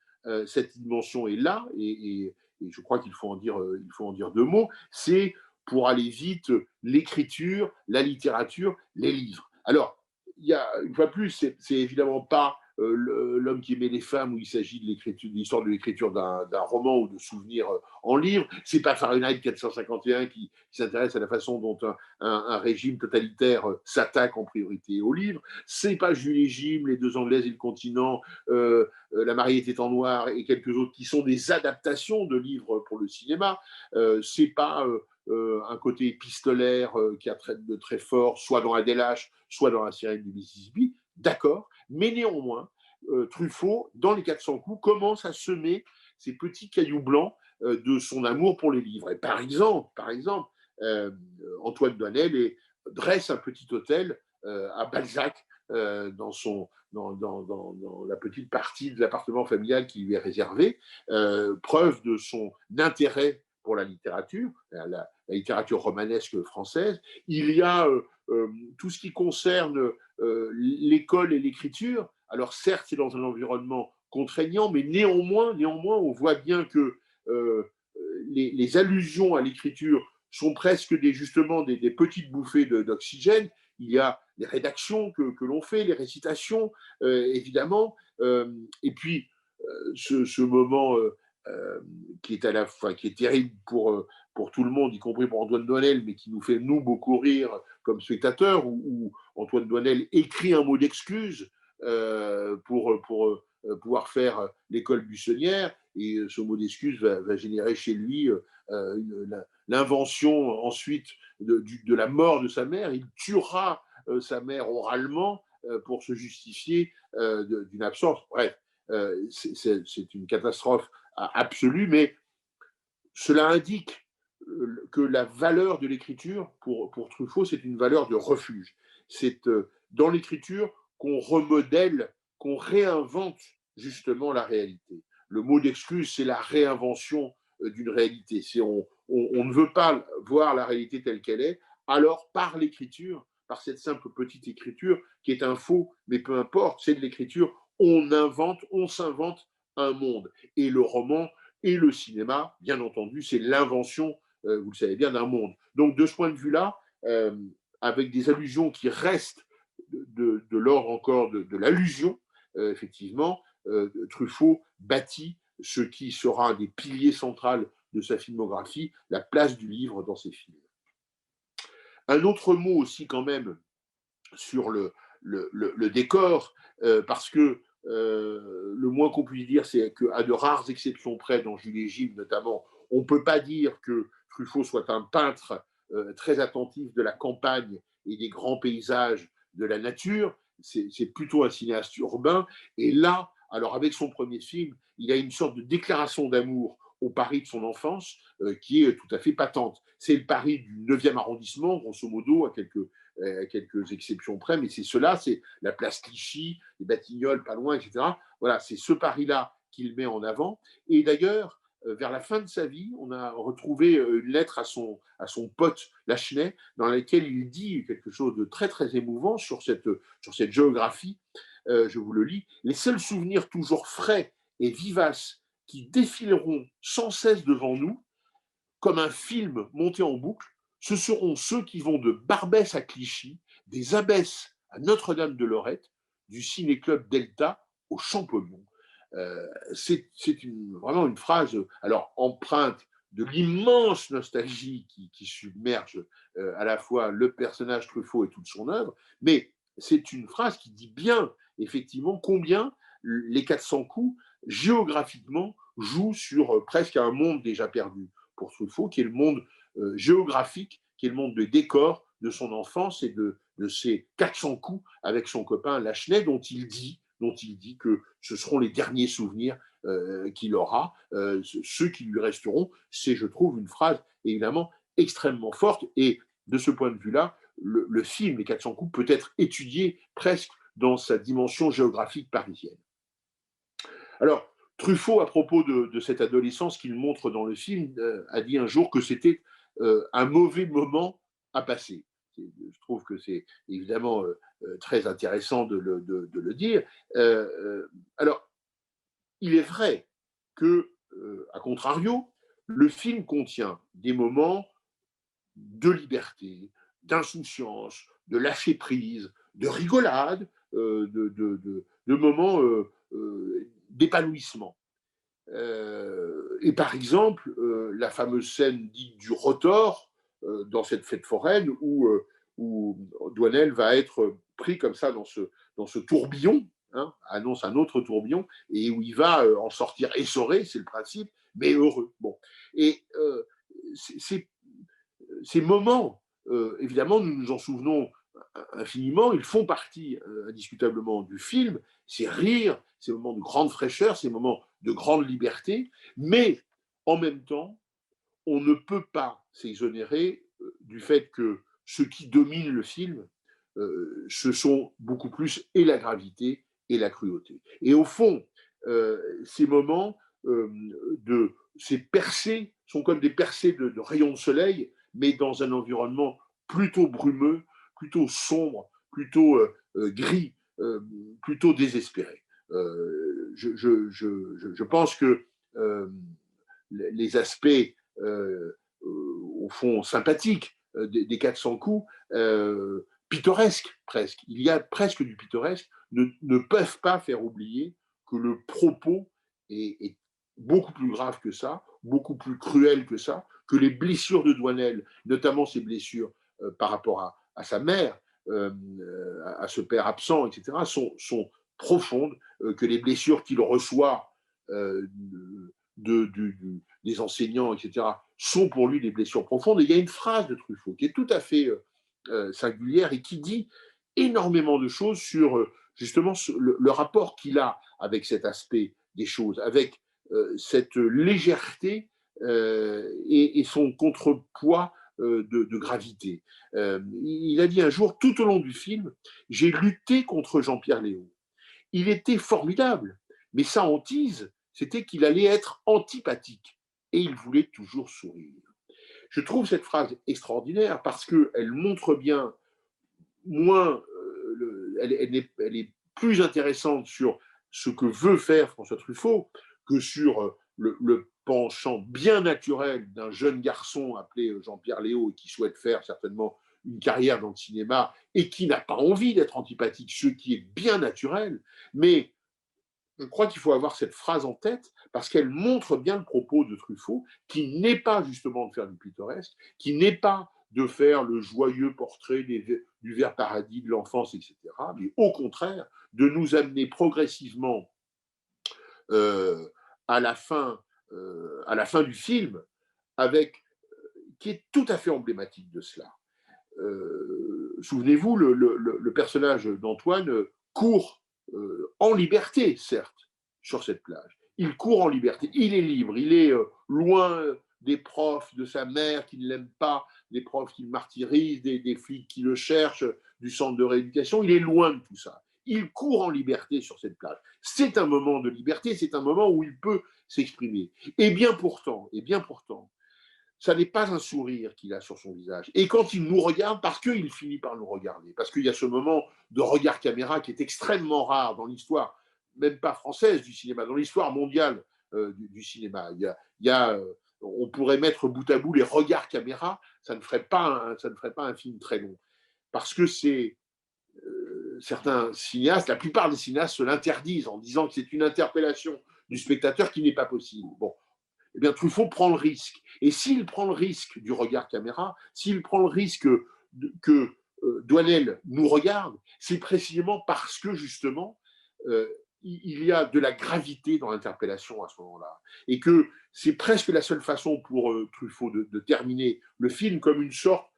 cette dimension est là et je crois qu'il faut en dire deux mots, c'est pour aller vite l'écriture, la littérature, les livres. Alors, il y a, une fois plus, c'est évidemment pas L'homme qui aimait les femmes, où il s'agit de l'histoire de l'écriture d'un roman ou de souvenirs en livre. C'est pas Fahrenheit 451 qui s'intéresse à la façon dont un régime totalitaire s'attaque en priorité aux livres. C'est pas Jules et Jim, Les deux Anglaises et le continent, La mariée était en noir et quelques autres qui sont des adaptations de livres pour le cinéma. C'est pas un côté épistolaire qui a de très fort, soit dans Adèle H, soit dans La sirène du Mississippi. D'accord, mais néanmoins, Truffaut, dans les 400 coups, commence à semer ces petits cailloux blancs de son amour pour les livres. Et par exemple, Antoine Doinel dresse un petit hôtel à Balzac dans la petite partie de l'appartement familial qui lui est réservé, preuve de son intérêt pour la littérature, la littérature romanesque française. Il y a tout ce qui concerne l'école et l'écriture. Alors certes, c'est dans un environnement contraignant, mais néanmoins on voit bien que les allusions à l'écriture sont presque justement des petites bouffées d'oxygène. Il y a les rédactions que l'on fait, les récitations, évidemment, et puis ce moment qui est à la fois qui est terrible pour tout le monde, y compris pour Antoine Doinel, mais qui nous fait nous beaucoup rire comme spectateurs, où Antoine Doinel écrit un mot d'excuse pour pouvoir faire l'école buissonnière, et ce mot d'excuse va générer chez lui l'invention ensuite de la mort de sa mère. Il tuera sa mère oralement pour se justifier d'une absence. Bref, c'est une catastrophe absolue, mais cela indique que la valeur de l'écriture, pour Truffaut, c'est une valeur de refuge. C'est dans l'écriture qu'on remodèle, qu'on réinvente justement la réalité. Le mot d'excuse, c'est la réinvention d'une réalité. On ne veut pas voir la réalité telle qu'elle est, alors par l'écriture, par cette simple petite écriture, qui est un faux, mais peu importe, c'est de l'écriture, on s'invente un monde. Et le roman et le cinéma, bien entendu, c'est l'invention, vous le savez bien, d'un monde. Donc de ce point de vue-là, avec des allusions qui restent de l'ordre encore de l'allusion, effectivement, Truffaut bâtit ce qui sera un des piliers centraux de sa filmographie, la place du livre dans ses films. Un autre mot aussi quand même sur le décor, parce que le moins qu'on puisse dire, c'est qu'à de rares exceptions près, dans Jules et Jim notamment, on ne peut pas dire que Truffaut soit un peintre très attentif de la campagne et des grands paysages de la nature. C'est plutôt un cinéaste urbain. Et là, alors avec son premier film, il a une sorte de déclaration d'amour au Paris de son enfance qui est tout à fait patente. C'est le Paris du 9e arrondissement, grosso modo, à quelques exceptions près, mais c'est cela, c'est la place Clichy, les Batignolles pas loin, etc. Voilà, c'est ce Paris-là qu'il met en avant. Et d'ailleurs, vers la fin de sa vie, on a retrouvé une lettre à son pote Lachenay, dans laquelle il dit quelque chose de très, très émouvant sur cette géographie. Je vous le lis. Les seuls souvenirs toujours frais et vivaces qui défileront sans cesse devant nous, comme un film monté en boucle, ce seront ceux qui vont de Barbès à Clichy, des Abbesses à Notre-Dame-de-Lorette, du Ciné-Club Delta au Champollion. C'est vraiment une phrase alors empreinte de l'immense nostalgie qui submerge à la fois le personnage Truffaut et toute son œuvre, mais c'est une phrase qui dit bien effectivement combien les 400 coups géographiquement, joue sur presque un monde déjà perdu pour Truffaut, qui est le monde géographique, qui est le monde de décor de son enfance et de ses 400 coups avec son copain Lachenay, dont il dit que ce seront les derniers souvenirs qu'il aura. Ceux qui lui resteront, c'est, je trouve, une phrase évidemment extrêmement forte. Et de ce point de vue-là, le film Les 400 coups peut être étudié presque dans sa dimension géographique parisienne. Alors, Truffaut, à propos de cette adolescence qu'il montre dans le film, a dit un jour que c'était un mauvais moment à passer. Je trouve que c'est évidemment très intéressant de le dire. Alors, il est vrai que, à contrario, le film contient des moments de liberté, d'insouciance, de lâcher prise, de rigolade, de moments d'épanouissement. Et par exemple, la fameuse scène dite du rotor dans cette fête foraine où Douanel va être pris comme ça dans ce tourbillon, hein, annonce un autre tourbillon, et où il va en sortir essoré, c'est le principe, mais heureux. Bon. Et ces moments, évidemment, nous nous en souvenons infiniment, ils font partie indiscutablement du film, ces rires, ces moments de grande fraîcheur, ces moments de grande liberté, mais en même temps, on ne peut pas s'exonérer du fait que ce qui domine le film, ce sont beaucoup plus et la gravité et la cruauté. Et au fond, ces moments ces percées sont comme des percées de rayons de soleil, mais dans un environnement plutôt brumeux, plutôt sombre, plutôt gris, plutôt désespéré. Je pense que les aspects, au fond, sympathiques des 400 coups, pittoresques presque, il y a presque du pittoresque, ne peuvent pas faire oublier que le propos est beaucoup plus grave que ça, beaucoup plus cruel que ça, que les blessures de Douanel, notamment ses blessures par rapport à sa mère, à ce père absent, etc., sont profondes, que les blessures qu'il reçoit des enseignants, etc., sont pour lui des blessures profondes. Et il y a une phrase de Truffaut qui est tout à fait singulière et qui dit énormément de choses sur justement le rapport qu'il a avec cet aspect des choses, avec cette légèreté et son contrepoids de gravité. Il a dit un jour, tout au long du film, j'ai lutté contre Jean-Pierre Léaud. Il était formidable, mais sa hantise, c'était qu'il allait être antipathique et il voulait toujours sourire. Je trouve cette phrase extraordinaire parce qu'elle montre bien moins, elle est plus intéressante sur ce que veut faire François Truffaut que sur le penchant bien naturel d'un jeune garçon appelé Jean-Pierre Léaud et qui souhaite faire certainement une carrière dans le cinéma et qui n'a pas envie d'être antipathique, ce qui est bien naturel, mais je crois qu'il faut avoir cette phrase en tête parce qu'elle montre bien le propos de Truffaut, qui n'est pas justement de faire du pittoresque, qui n'est pas de faire le joyeux portrait du vert paradis de l'enfance, etc., mais au contraire, de nous amener progressivement euh, à la fin du film, avec qui est tout à fait emblématique de cela. Souvenez-vous, le personnage d'Antoine court en liberté, certes, sur cette plage. Il court en liberté, il est libre, il est loin des profs, de sa mère qui ne l'aime pas, des profs qui le martyrisent, des flics qui le cherchent, du centre de rééducation, il est loin de tout ça. Il court en liberté sur cette plage. C'est un moment de liberté, c'est un moment où il peut s'exprimer. Et bien pourtant, ça n'est pas un sourire qu'il a sur son visage. Et quand il nous regarde, parce qu'il finit par nous regarder, parce qu'il y a ce moment de regard caméra qui est extrêmement rare dans l'histoire, même pas française du cinéma, dans l'histoire mondiale du cinéma. On pourrait mettre bout à bout les regards caméra, ça ne ferait pas un film très long. Parce que certains cinéastes, la plupart des cinéastes se l'interdisent en disant que c'est une interpellation du spectateur qui n'est pas possible. Bon, eh bien, Truffaut prend le risque. Et s'il prend le risque du regard caméra, s'il prend le risque que Douanel nous regarde, c'est précisément parce que, justement, il y a de la gravité dans l'interpellation à ce moment-là. Et que c'est presque la seule façon pour Truffaut de terminer le film comme une sorte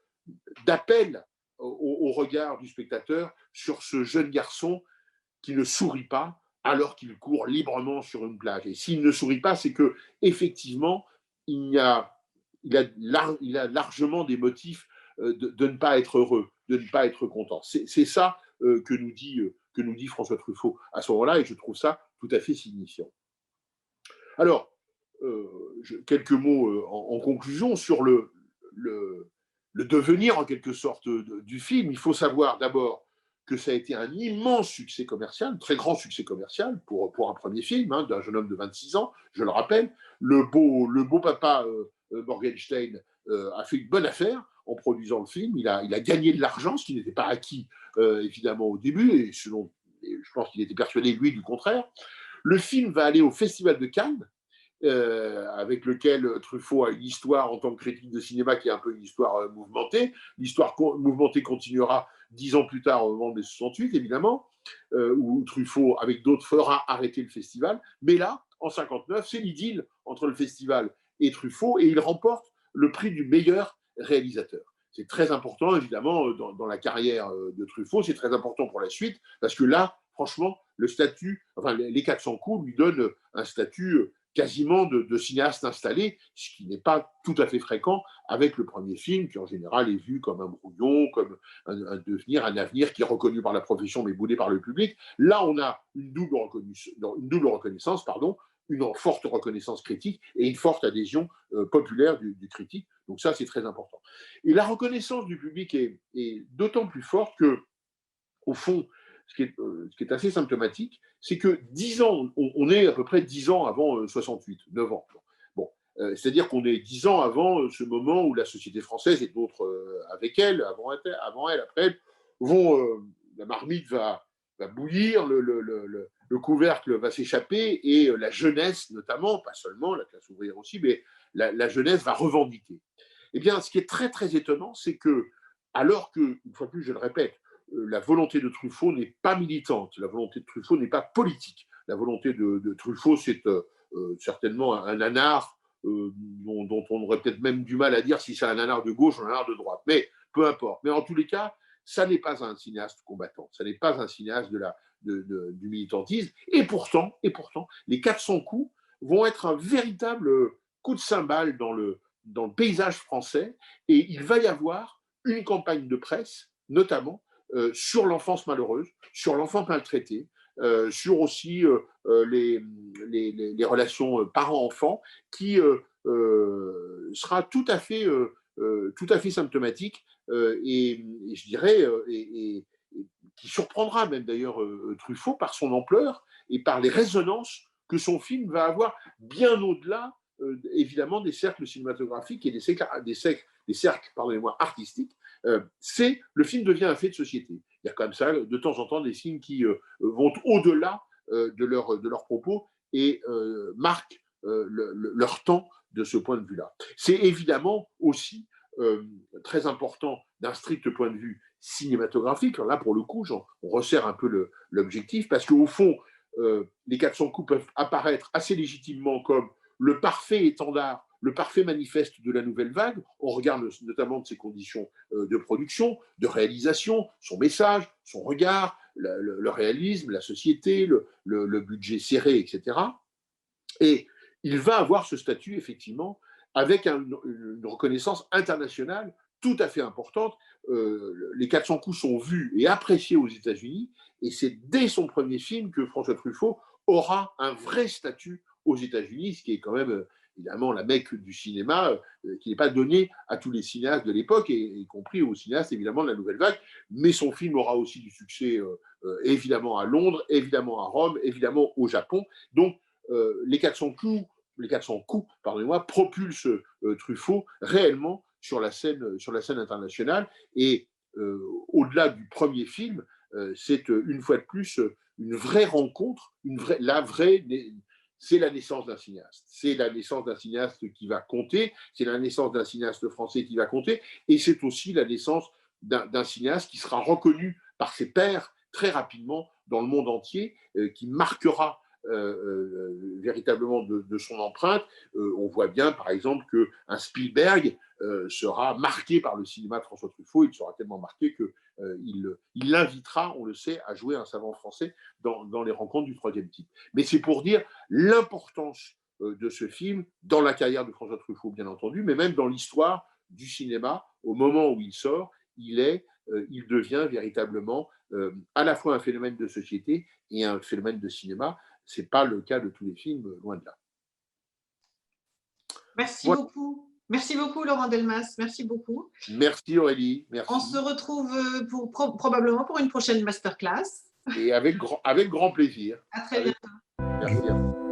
d'appel au regard du spectateur sur ce jeune garçon qui ne sourit pas alors qu'il court librement sur une plage. Et s'il ne sourit pas, c'est que effectivement, il a largement des motifs de ne pas être heureux, de ne pas être content. C'est ça que nous dit François Truffaut à ce moment-là, et je trouve ça tout à fait signifiant. Alors, quelques mots en conclusion sur le devenir, en quelque sorte, du film. Il faut savoir d'abord que ça a été un immense succès commercial, très grand succès commercial pour un premier film, hein, d'un jeune homme de 26 ans, je le rappelle. Le beau papa Morgenstein a fait une bonne affaire en produisant le film. Il a gagné de l'argent, ce qui n'était pas acquis, évidemment, au début, et je pense qu'il était persuadé, lui, du contraire. Le film va aller au Festival de Cannes, avec lequel Truffaut a une histoire en tant que critique de cinéma qui est un peu une histoire mouvementée. L'histoire mouvementée continuera 10 ans plus tard, au moment des 68, évidemment, où Truffaut, avec d'autres, fera arrêter le festival. Mais là, en 59, c'est l'idylle entre le festival et Truffaut, et il remporte le prix du meilleur réalisateur. C'est très important, évidemment, dans la carrière de Truffaut, c'est très important pour la suite, parce que là, franchement, le statut, enfin, les 400 coups lui donnent un statut quasiment de cinéaste installé, ce qui n'est pas tout à fait fréquent avec le premier film, qui en général est vu comme un brouillon, comme un devenir, un avenir qui est reconnu par la profession mais boudé par le public. Là, on a une double reconnaissance, une forte reconnaissance critique et une forte adhésion populaire du critique. Donc ça, c'est très important. Et la reconnaissance du public est d'autant plus forte que, au fond, ce qui est assez symptomatique, c'est que 10 ans, on est à peu près 10 ans avant 68, 9 ans. Bon, c'est-à-dire qu'on est 10 ans avant ce moment où la société française et d'autres avec elle, avant elle, après elle, la marmite va bouillir, le couvercle va s'échapper et la jeunesse, notamment, pas seulement, la classe ouvrière aussi, mais la jeunesse va revendiquer. Eh bien, ce qui est très, très étonnant, c'est que, alors que, une fois de plus, je le répète, la volonté de Truffaut n'est pas militante, la volonté de Truffaut n'est pas politique. La volonté de Truffaut, c'est certainement un nanar dont on aurait peut-être même du mal à dire si c'est un nanar de gauche ou un nanar de droite. Mais peu importe. Mais en tous les cas, ça n'est pas un cinéaste combattant, ça n'est pas un cinéaste du militantisme. Et pourtant, les 400 coups vont être un véritable coup de cymbale dans le paysage français, et il va y avoir une campagne de presse, notamment, sur l'enfance malheureuse, sur l'enfant maltraité, sur aussi les relations parents-enfants, qui sera tout à fait symptomatique et je dirais et qui surprendra même d'ailleurs Truffaut par son ampleur et par les résonances que son film va avoir bien au-delà évidemment des cercles cinématographiques et des cercles pardonnez-moi, artistiques. Le film devient un fait de société. Il y a comme ça, de temps en temps, des films qui vont au-delà de leurs propos et marquent leur temps de ce point de vue-là. C'est évidemment aussi très important d'un strict point de vue cinématographique. Alors là, pour le coup, on resserre un peu l'objectif, parce qu'au fond, les 400 coups peuvent apparaître assez légitimement comme le parfait étendard, le parfait manifeste de la nouvelle vague. On regarde notamment de ses conditions de production, de réalisation, son message, son regard, le réalisme, la société, le budget serré, etc. Et il va avoir ce statut, effectivement, avec une reconnaissance internationale tout à fait importante. Les 400 coups sont vus et appréciés aux États-Unis, et c'est dès son premier film que François Truffaut aura un vrai statut aux États-Unis, ce qui est quand même évidemment la mecque du cinéma, qui n'est pas donné à tous les cinéastes de l'époque, y compris aux cinéastes évidemment de la Nouvelle Vague. Mais son film aura aussi du succès évidemment à Londres, évidemment à Rome, évidemment au Japon. Donc les 400 coups, pardonnez-moi, propulsent Truffaut réellement sur la scène internationale. Et au-delà du premier film, c'est une fois de plus une vraie rencontre, c'est la naissance d'un cinéaste. C'est la naissance d'un cinéaste qui va compter, c'est la naissance d'un cinéaste français qui va compter, et c'est aussi la naissance d'un cinéaste qui sera reconnu par ses pairs très rapidement dans le monde entier, qui marquera véritablement de son empreinte. On voit bien, par exemple, qu'un Spielberg sera marqué par le cinéma de François Truffaut. Il sera tellement marqué qu'il l'invitera, on le sait, à jouer un savant français dans les rencontres du troisième type. Mais c'est pour dire l'importance de ce film dans la carrière de François Truffaut, bien entendu, mais même dans l'histoire du cinéma. Au moment où il sort, il devient véritablement à la fois un phénomène de société et un phénomène de cinéma. Ce n'est pas le cas de tous les films, loin de là. Merci beaucoup. Merci beaucoup, Laurent Delmas. Merci beaucoup. Merci, Aurélie. Merci. On se retrouve probablement pour une prochaine masterclass. Et avec grand plaisir. À très bientôt. Merci à vous.